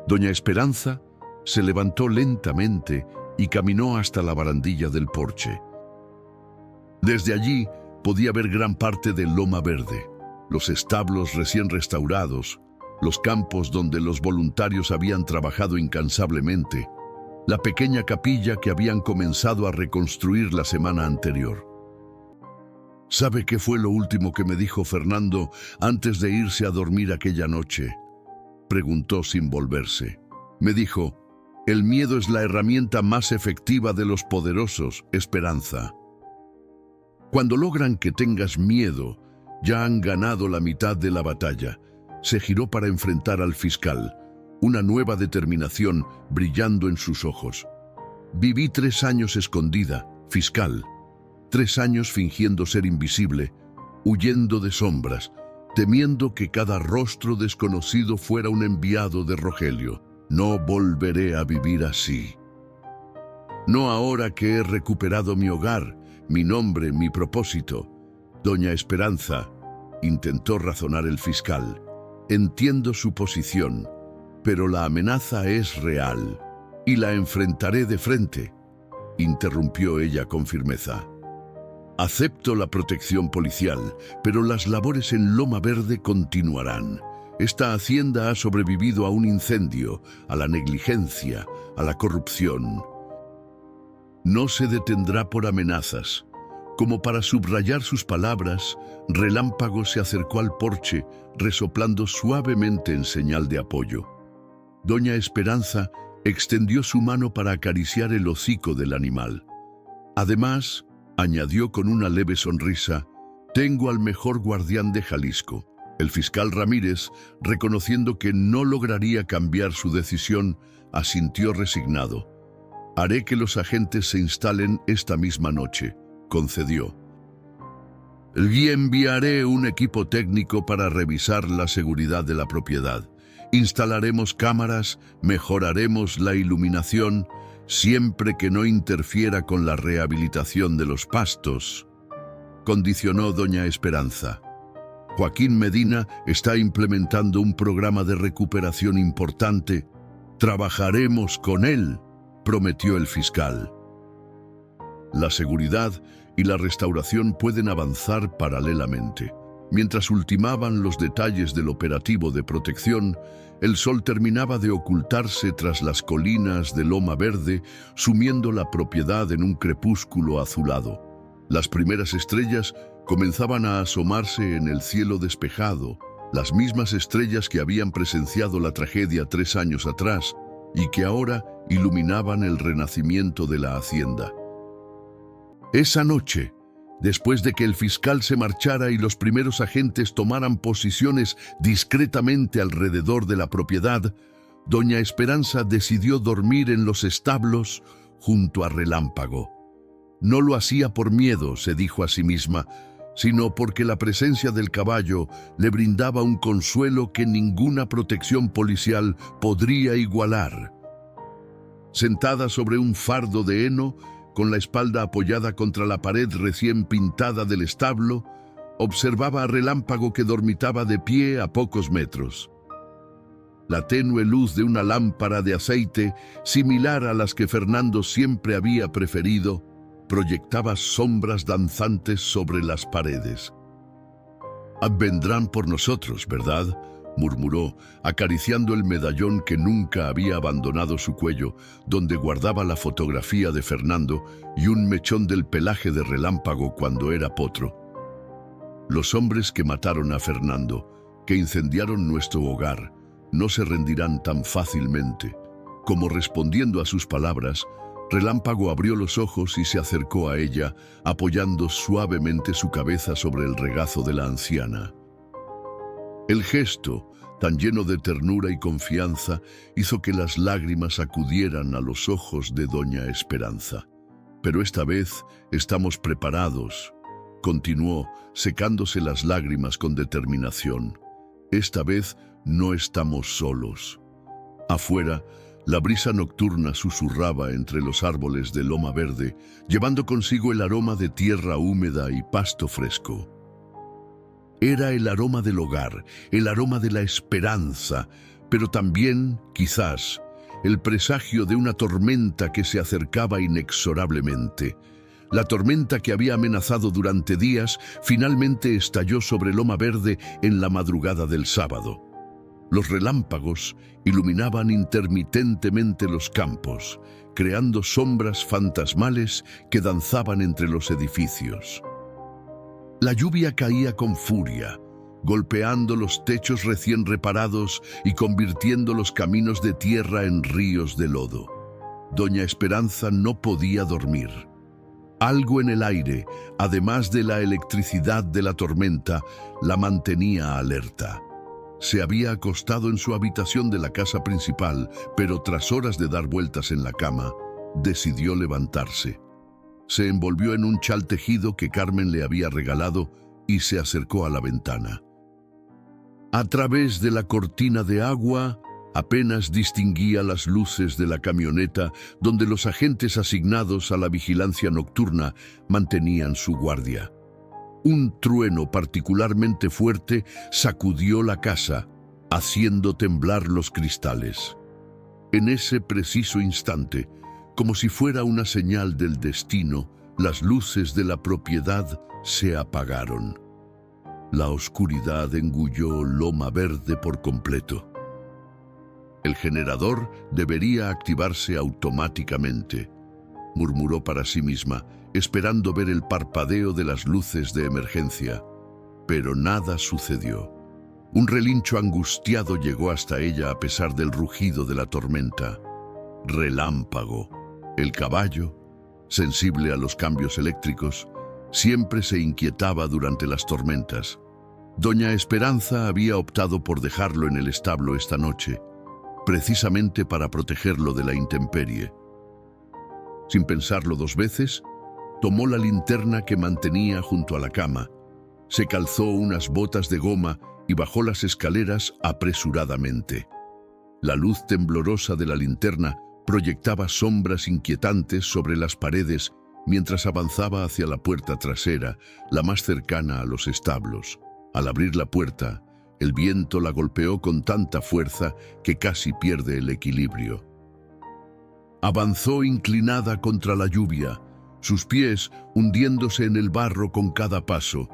Doña Esperanza se levantó lentamente y caminó hasta la barandilla del porche. Desde allí podía ver gran parte de Loma Verde, los establos recién restaurados, los campos donde los voluntarios habían trabajado incansablemente, la pequeña capilla que habían comenzado a reconstruir la semana anterior. ¿Sabe qué fue lo último que me dijo Fernando antes de irse a dormir aquella noche?, preguntó sin volverse. Me dijo: el miedo es la herramienta más efectiva de los poderosos, Esperanza. Cuando logran que tengas miedo, ya han ganado la mitad de la batalla. Se giró para enfrentar al fiscal, una nueva determinación brillando en sus ojos. Viví 3 años escondida, fiscal. 3 años fingiendo ser invisible, huyendo de sombras, temiendo que cada rostro desconocido fuera un enviado de Rogelio. No volveré a vivir así. No ahora que he recuperado mi hogar, mi nombre, mi propósito. Doña Esperanza, intentó razonar el fiscal. Entiendo su posición, pero la amenaza es real y la enfrentaré de frente, interrumpió ella con firmeza. Acepto la protección policial, pero las labores en Loma Verde continuarán. Esta hacienda ha sobrevivido a un incendio, a la negligencia, a la corrupción. No se detendrá por amenazas. Como para subrayar sus palabras, Relámpago se acercó al porche, resoplando suavemente en señal de apoyo. Doña Esperanza extendió su mano para acariciar el hocico del animal. Además, añadió con una leve sonrisa, tengo al mejor guardián de Jalisco. El fiscal Ramírez, reconociendo que no lograría cambiar su decisión, asintió resignado. «Haré que los agentes se instalen esta misma noche», concedió. «Y enviaré un equipo técnico para revisar la seguridad de la propiedad. Instalaremos cámaras, mejoraremos la iluminación, siempre que no interfiera con la rehabilitación de los pastos», condicionó doña Esperanza. «Joaquín Medina está implementando un programa de recuperación importante. Trabajaremos con él», prometió el fiscal. La seguridad y la restauración pueden avanzar paralelamente. Mientras ultimaban los detalles del operativo de protección, el sol terminaba de ocultarse tras las colinas de Loma Verde, sumiendo la propiedad en un crepúsculo azulado. Las primeras estrellas comenzaban a asomarse en el cielo despejado, las mismas estrellas que habían presenciado la tragedia 3 años atrás y que ahora iluminaban el renacimiento de la hacienda. Esa noche, después de que el fiscal se marchara y los primeros agentes tomaran posiciones discretamente alrededor de la propiedad, doña Esperanza decidió dormir en los establos junto a Relámpago. No lo hacía por miedo, se dijo a sí misma, sino porque la presencia del caballo le brindaba un consuelo que ninguna protección policial podría igualar. Sentada sobre un fardo de heno, con la espalda apoyada contra la pared recién pintada del establo, observaba a Relámpago que dormitaba de pie a pocos metros. La tenue luz de una lámpara de aceite, similar a las que Fernando siempre había preferido, proyectaba sombras danzantes sobre las paredes. «Vendrán por nosotros, ¿verdad?», murmuró, acariciando el medallón que nunca había abandonado su cuello, donde guardaba la fotografía de Fernando y un mechón del pelaje de Relámpago cuando era potro. «Los hombres que mataron a Fernando, que incendiaron nuestro hogar, no se rendirán tan fácilmente». Como respondiendo a sus palabras, Relámpago abrió los ojos y se acercó a ella, apoyando suavemente su cabeza sobre el regazo de la anciana. El gesto, tan lleno de ternura y confianza, hizo que las lágrimas acudieran a los ojos de doña Esperanza. «Pero esta vez estamos preparados», continuó, secándose las lágrimas con determinación. «Esta vez no estamos solos». Afuera, la brisa nocturna susurraba entre los árboles de Loma Verde, llevando consigo el aroma de tierra húmeda y pasto fresco. Era el aroma del hogar, el aroma de la esperanza, pero también, quizás, el presagio de una tormenta que se acercaba inexorablemente. La tormenta que había amenazado durante días finalmente estalló sobre Loma Verde en la madrugada del sábado. Los relámpagos iluminaban intermitentemente los campos, creando sombras fantasmales que danzaban entre los edificios. La lluvia caía con furia, golpeando los techos recién reparados y convirtiendo los caminos de tierra en ríos de lodo. Doña Esperanza no podía dormir. Algo en el aire, además de la electricidad de la tormenta, la mantenía alerta. Se había acostado en su habitación de la casa principal, pero tras horas de dar vueltas en la cama, decidió levantarse. Se envolvió en un chal tejido que Carmen le había regalado y se acercó a la ventana. A través de la cortina de agua, apenas distinguía las luces de la camioneta donde los agentes asignados a la vigilancia nocturna mantenían su guardia. Un trueno particularmente fuerte sacudió la casa, haciendo temblar los cristales. En ese preciso instante, como si fuera una señal del destino, las luces de la propiedad se apagaron. La oscuridad engulló Loma Verde por completo. El generador debería activarse automáticamente, murmuró para sí misma, esperando ver el parpadeo de las luces de emergencia. Pero nada sucedió. Un relincho angustiado llegó hasta ella a pesar del rugido de la tormenta. Relámpago. El caballo, sensible a los cambios eléctricos, siempre se inquietaba durante las tormentas. Doña Esperanza había optado por dejarlo en el establo esta noche, precisamente para protegerlo de la intemperie. Sin pensarlo dos veces, tomó la linterna que mantenía junto a la cama, se calzó unas botas de goma y bajó las escaleras apresuradamente. La luz temblorosa de la linterna proyectaba sombras inquietantes sobre las paredes mientras avanzaba hacia la puerta trasera, la más cercana a los establos. Al abrir la puerta, el viento la golpeó con tanta fuerza que casi pierde el equilibrio. Avanzó inclinada contra la lluvia, sus pies hundiéndose en el barro con cada paso.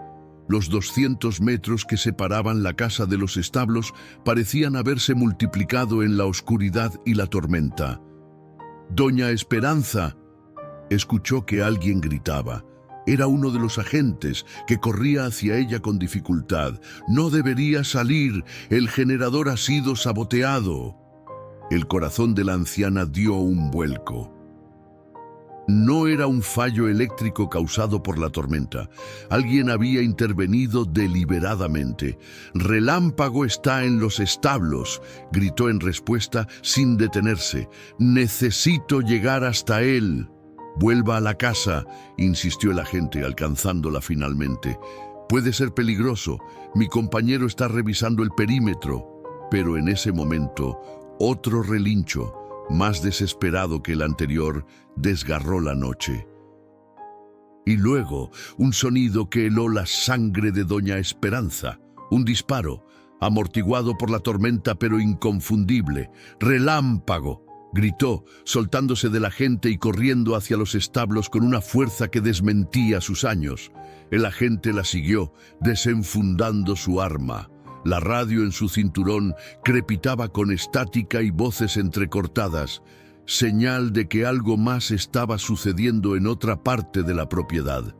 Los 200 metros que separaban la casa de los establos parecían haberse multiplicado en la oscuridad y la tormenta. «¡Doña Esperanza!», escuchó que alguien gritaba. Era uno de los agentes que corría hacia ella con dificultad. «¡No debería salir! ¡El generador ha sido saboteado!». El corazón de la anciana dio un vuelco. No era un fallo eléctrico causado por la tormenta. Alguien había intervenido deliberadamente. «¡Relámpago está en los establos!», gritó en respuesta sin detenerse. «¡Necesito llegar hasta él!». «Vuelva a la casa», insistió el agente, alcanzándola finalmente. «Puede ser peligroso. Mi compañero está revisando el perímetro». Pero en ese momento, otro relincho, más desesperado que el anterior, desgarró la noche. Y luego, un sonido que heló la sangre de Doña Esperanza. Un disparo, amortiguado por la tormenta pero inconfundible. «¡Relámpago!», gritó, soltándose del agente y corriendo hacia los establos con una fuerza que desmentía sus años. El agente la siguió, desenfundando su arma. La radio en su cinturón crepitaba con estática y voces entrecortadas, señal de que algo más estaba sucediendo en otra parte de la propiedad.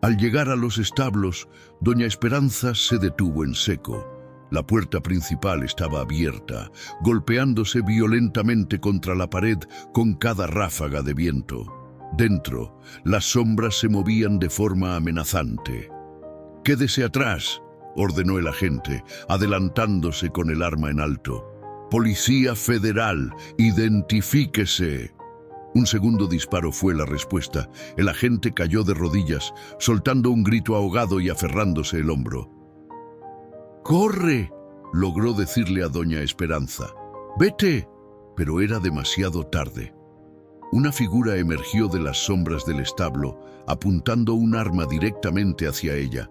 Al llegar a los establos, Doña Esperanza se detuvo en seco. La puerta principal estaba abierta, golpeándose violentamente contra la pared con cada ráfaga de viento. Dentro, las sombras se movían de forma amenazante. «¡Quédese atrás!», ordenó el agente, adelantándose con el arma en alto. «Policía Federal, identifíquese». Un segundo disparo fue la respuesta. El agente cayó de rodillas, soltando un grito ahogado y aferrándose el hombro. «¡Corre!», logró decirle a Doña Esperanza. «¡Vete!». Pero era demasiado tarde. Una figura emergió de las sombras del establo, apuntando un arma directamente hacia ella.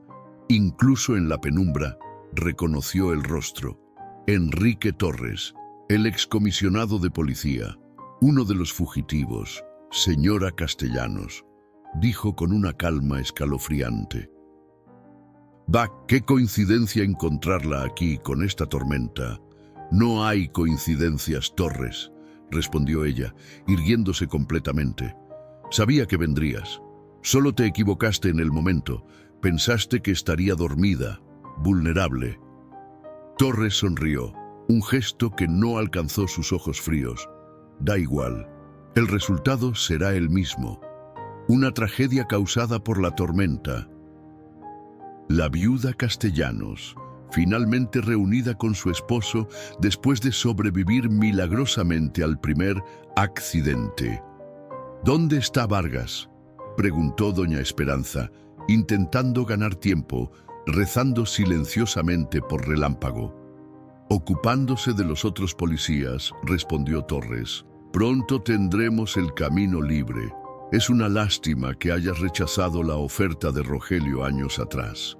Incluso en la penumbra, reconoció el rostro. Enrique Torres, el excomisionado de policía, uno de los fugitivos. «Señora Castellanos», dijo con una calma escalofriante. «Va, qué coincidencia encontrarla aquí con esta tormenta». «No hay coincidencias, Torres», respondió ella, irguiéndose completamente. «Sabía que vendrías. Solo te equivocaste en el momento. Pensaste que estaría dormida, vulnerable». Torres sonrió, un gesto que no alcanzó sus ojos fríos. «Da igual. El resultado será el mismo. Una tragedia causada por la tormenta». La viuda Castellanos, finalmente reunida con su esposo después de sobrevivir milagrosamente al primer accidente. «¿Dónde está Vargas?», preguntó Doña Esperanza, intentando ganar tiempo, rezando silenciosamente por Relámpago. «Ocupándose de los otros policías», respondió Torres. «Pronto tendremos el camino libre. Es una lástima que hayas rechazado la oferta de Rogelio años atrás».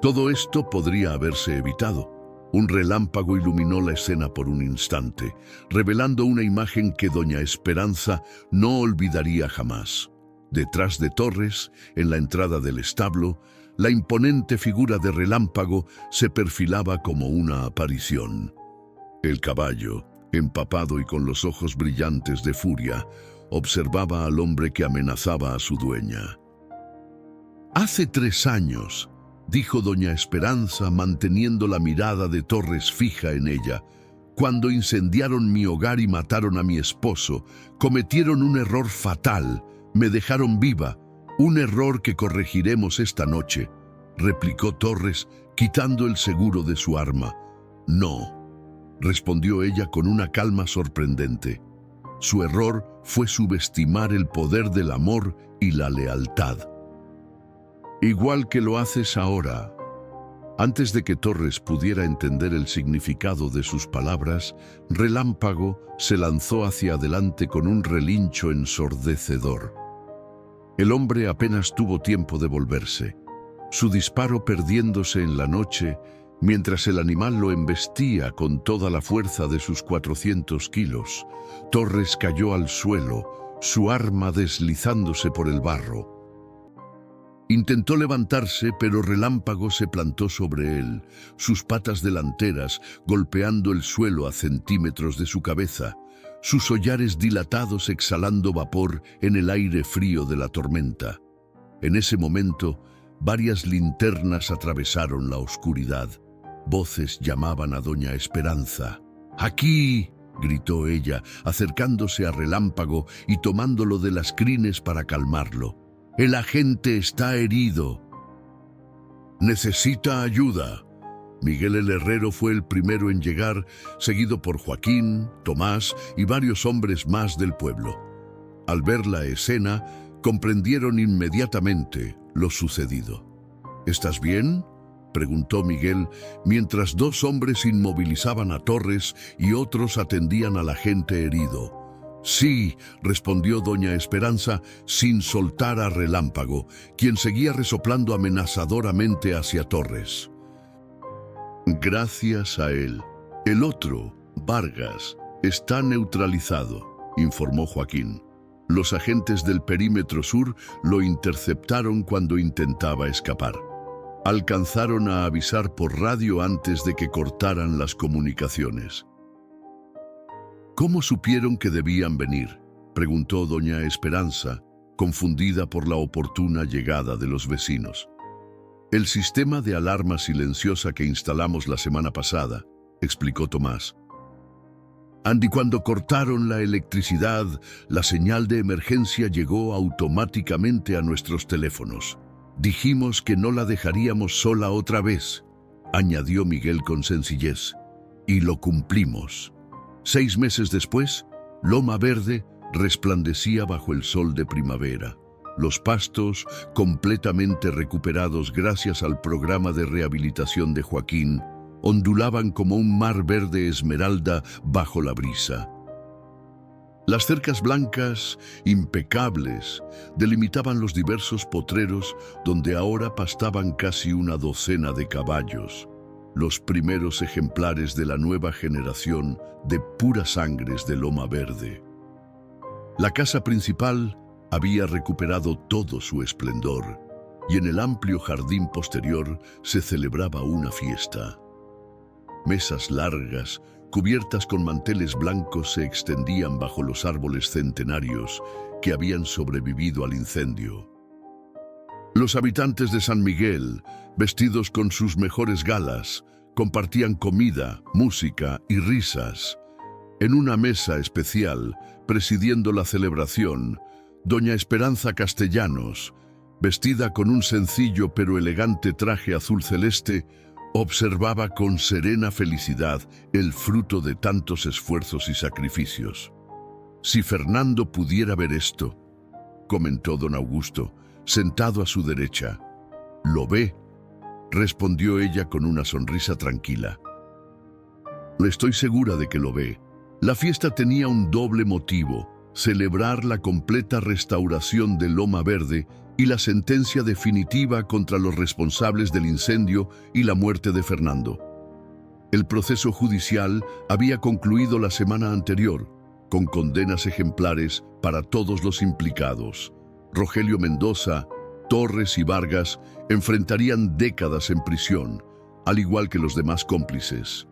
Todo esto podría haberse evitado. Un relámpago iluminó la escena por un instante, revelando una imagen que Doña Esperanza no olvidaría jamás. Detrás de Torres, en la entrada del establo, la imponente figura de Relámpago se perfilaba como una aparición. El caballo, empapado y con los ojos brillantes de furia, observaba al hombre que amenazaba a su dueña. «Hace 3 años», dijo Doña Esperanza, manteniendo la mirada de Torres fija en ella, «cuando incendiaron mi hogar y mataron a mi esposo, cometieron un error fatal. Me dejaron viva, un error que corregiremos esta noche. replicó Torres, quitando el seguro de su arma. No, respondió ella con una calma sorprendente. Su error fue subestimar el poder del amor y la lealtad. Igual que lo haces ahora. Antes de que Torres pudiera entender el significado de sus palabras, Relámpago se lanzó hacia adelante con un relincho ensordecedor. El hombre apenas tuvo tiempo de volverse, su disparo perdiéndose en la noche, mientras el animal lo embestía con toda la fuerza de sus 400 kilos. Torres cayó al suelo, su arma deslizándose por el barro. Intentó levantarse, pero Relámpago se plantó sobre él, sus patas delanteras golpeando el suelo a centímetros de su cabeza, sus hollares dilatados exhalando vapor en el aire frío de la tormenta. En ese momento, varias linternas atravesaron la oscuridad. Voces llamaban a doña Esperanza. ¡Aquí!, gritó ella, acercándose a Relámpago y tomándolo de las crines para calmarlo. «El agente está herido. Necesita ayuda». Miguel el herrero fue el primero en llegar, seguido por Joaquín, Tomás y varios hombres más del pueblo. Al ver la escena, comprendieron inmediatamente lo sucedido. «¿Estás bien?», preguntó Miguel, mientras dos hombres inmovilizaban a Torres y otros atendían al agente herido. «Sí», respondió doña Esperanza, sin soltar a Relámpago, quien seguía resoplando amenazadoramente hacia Torres. «Gracias a él. El otro, Vargas, está neutralizado», informó Joaquín. Los agentes del perímetro sur lo interceptaron cuando intentaba escapar. Alcanzaron a avisar por radio antes de que cortaran las comunicaciones. «¿Cómo supieron que debían venir?», preguntó doña Esperanza, confundida por la oportuna llegada de los vecinos. «El sistema de alarma silenciosa que instalamos la semana pasada», explicó Tomás. «Y cuando cortaron la electricidad, la señal de emergencia llegó automáticamente a nuestros teléfonos. Dijimos que no la dejaríamos sola otra vez», añadió Miguel con sencillez. «Y lo cumplimos». 6 meses después, Loma Verde resplandecía bajo el sol de primavera. Los pastos, completamente recuperados gracias al programa de rehabilitación de Joaquín, ondulaban como un mar verde esmeralda bajo la brisa. Las cercas blancas, impecables, delimitaban los diversos potreros donde ahora pastaban casi una docena de caballos, los primeros ejemplares de la nueva generación de puras sangres de Loma Verde. La casa principal había recuperado todo su esplendor, y en el amplio jardín posterior se celebraba una fiesta. Mesas largas, cubiertas con manteles blancos, se extendían bajo los árboles centenarios que habían sobrevivido al incendio. Los habitantes de San Miguel, vestidos con sus mejores galas, compartían comida, música y risas. En una mesa especial, presidiendo la celebración, doña Esperanza Castellanos, vestida con un sencillo pero elegante traje azul celeste, observaba con serena felicidad el fruto de tantos esfuerzos y sacrificios. «Si Fernando pudiera ver esto», comentó don Augusto, sentado a su derecha. «Lo ve», respondió ella con una sonrisa tranquila. «Estoy segura de que lo ve». La fiesta tenía un doble motivo: celebrar la completa restauración de Loma Verde y la sentencia definitiva contra los responsables del incendio y la muerte de Fernando. El proceso judicial había concluido la semana anterior, con condenas ejemplares para todos los implicados. Rogelio Mendoza, Torres y Vargas enfrentarían décadas en prisión, al igual que los demás cómplices.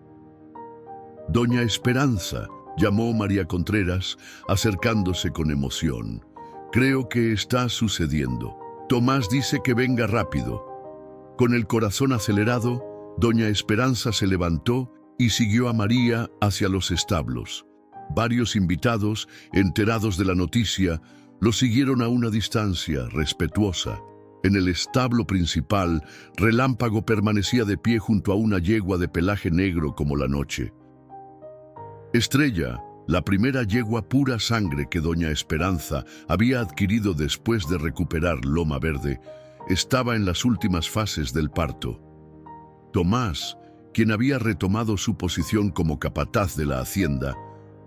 «Doña Esperanza», llamó María Contreras, acercándose con emoción. «Creo que está sucediendo. Tomás dice que venga rápido». Con el corazón acelerado, doña Esperanza se levantó y siguió a María hacia los establos. Varios invitados, enterados de la noticia, lo siguieron a una distancia respetuosa. En el establo principal, Relámpago permanecía de pie junto a una yegua de pelaje negro como la noche. Estrella, la primera yegua pura sangre que doña Esperanza había adquirido después de recuperar Loma Verde, estaba en las últimas fases del parto. Tomás, quien había retomado su posición como capataz de la hacienda,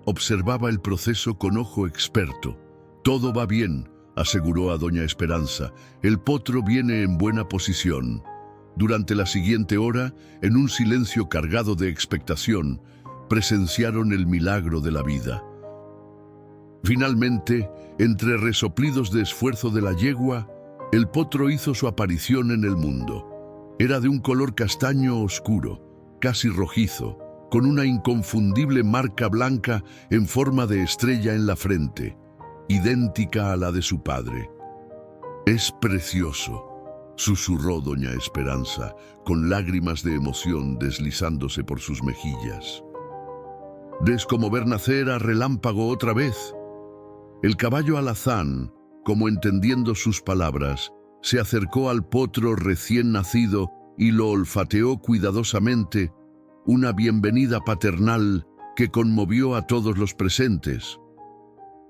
observaba el proceso con ojo experto. «Todo va bien», aseguró a doña Esperanza. «El potro viene en buena posición». Durante la siguiente hora, en un silencio cargado de expectación, presenciaron el milagro de la vida. Finalmente, entre resoplidos de esfuerzo de la yegua, el potro hizo su aparición en el mundo. Era de un color castaño oscuro, casi rojizo, con una inconfundible marca blanca en forma de estrella en la frente, idéntica a la de su padre. «Es precioso», susurró doña Esperanza, con lágrimas de emoción deslizándose por sus mejillas. «¿Ves cómo ver nacer a Relámpago otra vez?» El caballo alazán, como entendiendo sus palabras, se acercó al potro recién nacido y lo olfateó cuidadosamente, una bienvenida paternal que conmovió a todos los presentes.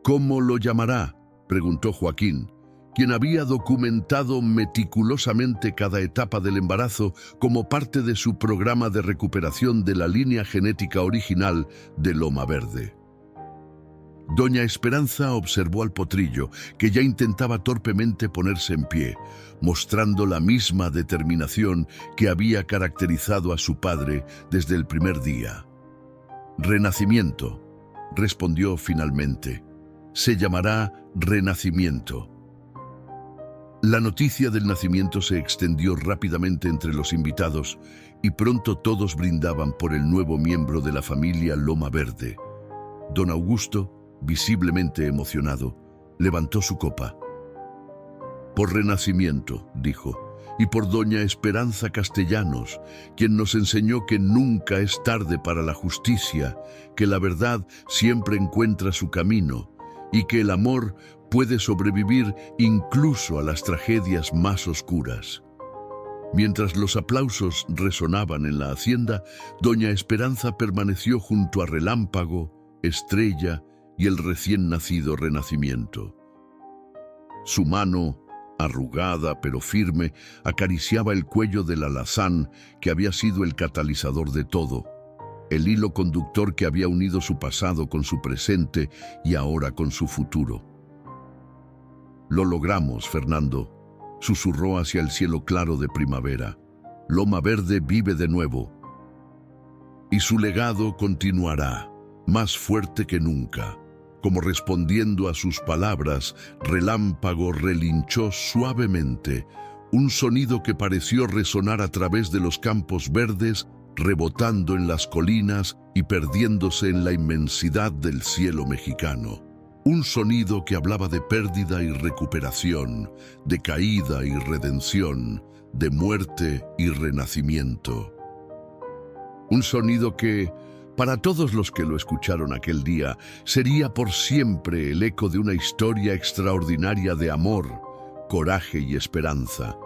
«¿Cómo lo llamará?», preguntó Joaquín, quien había documentado meticulosamente cada etapa del embarazo como parte de su programa de recuperación de la línea genética original de Loma Verde. Doña Esperanza observó al potrillo, que ya intentaba torpemente ponerse en pie, mostrando la misma determinación que había caracterizado a su padre desde el primer día. «Renacimiento», respondió finalmente. «Se llamará Renacimiento». La noticia del nacimiento se extendió rápidamente entre los invitados y pronto todos brindaban por el nuevo miembro de la familia Loma Verde. Don Augusto, visiblemente emocionado, levantó su copa. «Por Renacimiento», dijo, «y por doña Esperanza Castellanos, quien nos enseñó que nunca es tarde para la justicia, que la verdad siempre encuentra su camino y que el amor puede sobrevivir incluso a las tragedias más oscuras». Mientras los aplausos resonaban en la hacienda, doña Esperanza permaneció junto a Relámpago, Estrella y el recién nacido Renacimiento. Su mano, arrugada pero firme, acariciaba el cuello del alazán que había sido el catalizador de todo, el hilo conductor que había unido su pasado con su presente y ahora con su futuro. «Lo logramos, Fernando», susurró hacia el cielo claro de primavera. «Loma Verde vive de nuevo. Y su legado continuará, más fuerte que nunca». Como respondiendo a sus palabras, Relámpago relinchó suavemente, un sonido que pareció resonar a través de los campos verdes, rebotando en las colinas y perdiéndose en la inmensidad del cielo mexicano. Un sonido que hablaba de pérdida y recuperación, de caída y redención, de muerte y renacimiento. Un sonido que, para todos los que lo escucharon aquel día, sería por siempre el eco de una historia extraordinaria de amor, coraje y esperanza.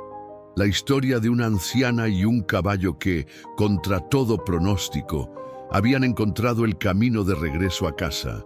La historia de una anciana y un caballo que, contra todo pronóstico, habían encontrado el camino de regreso a casa,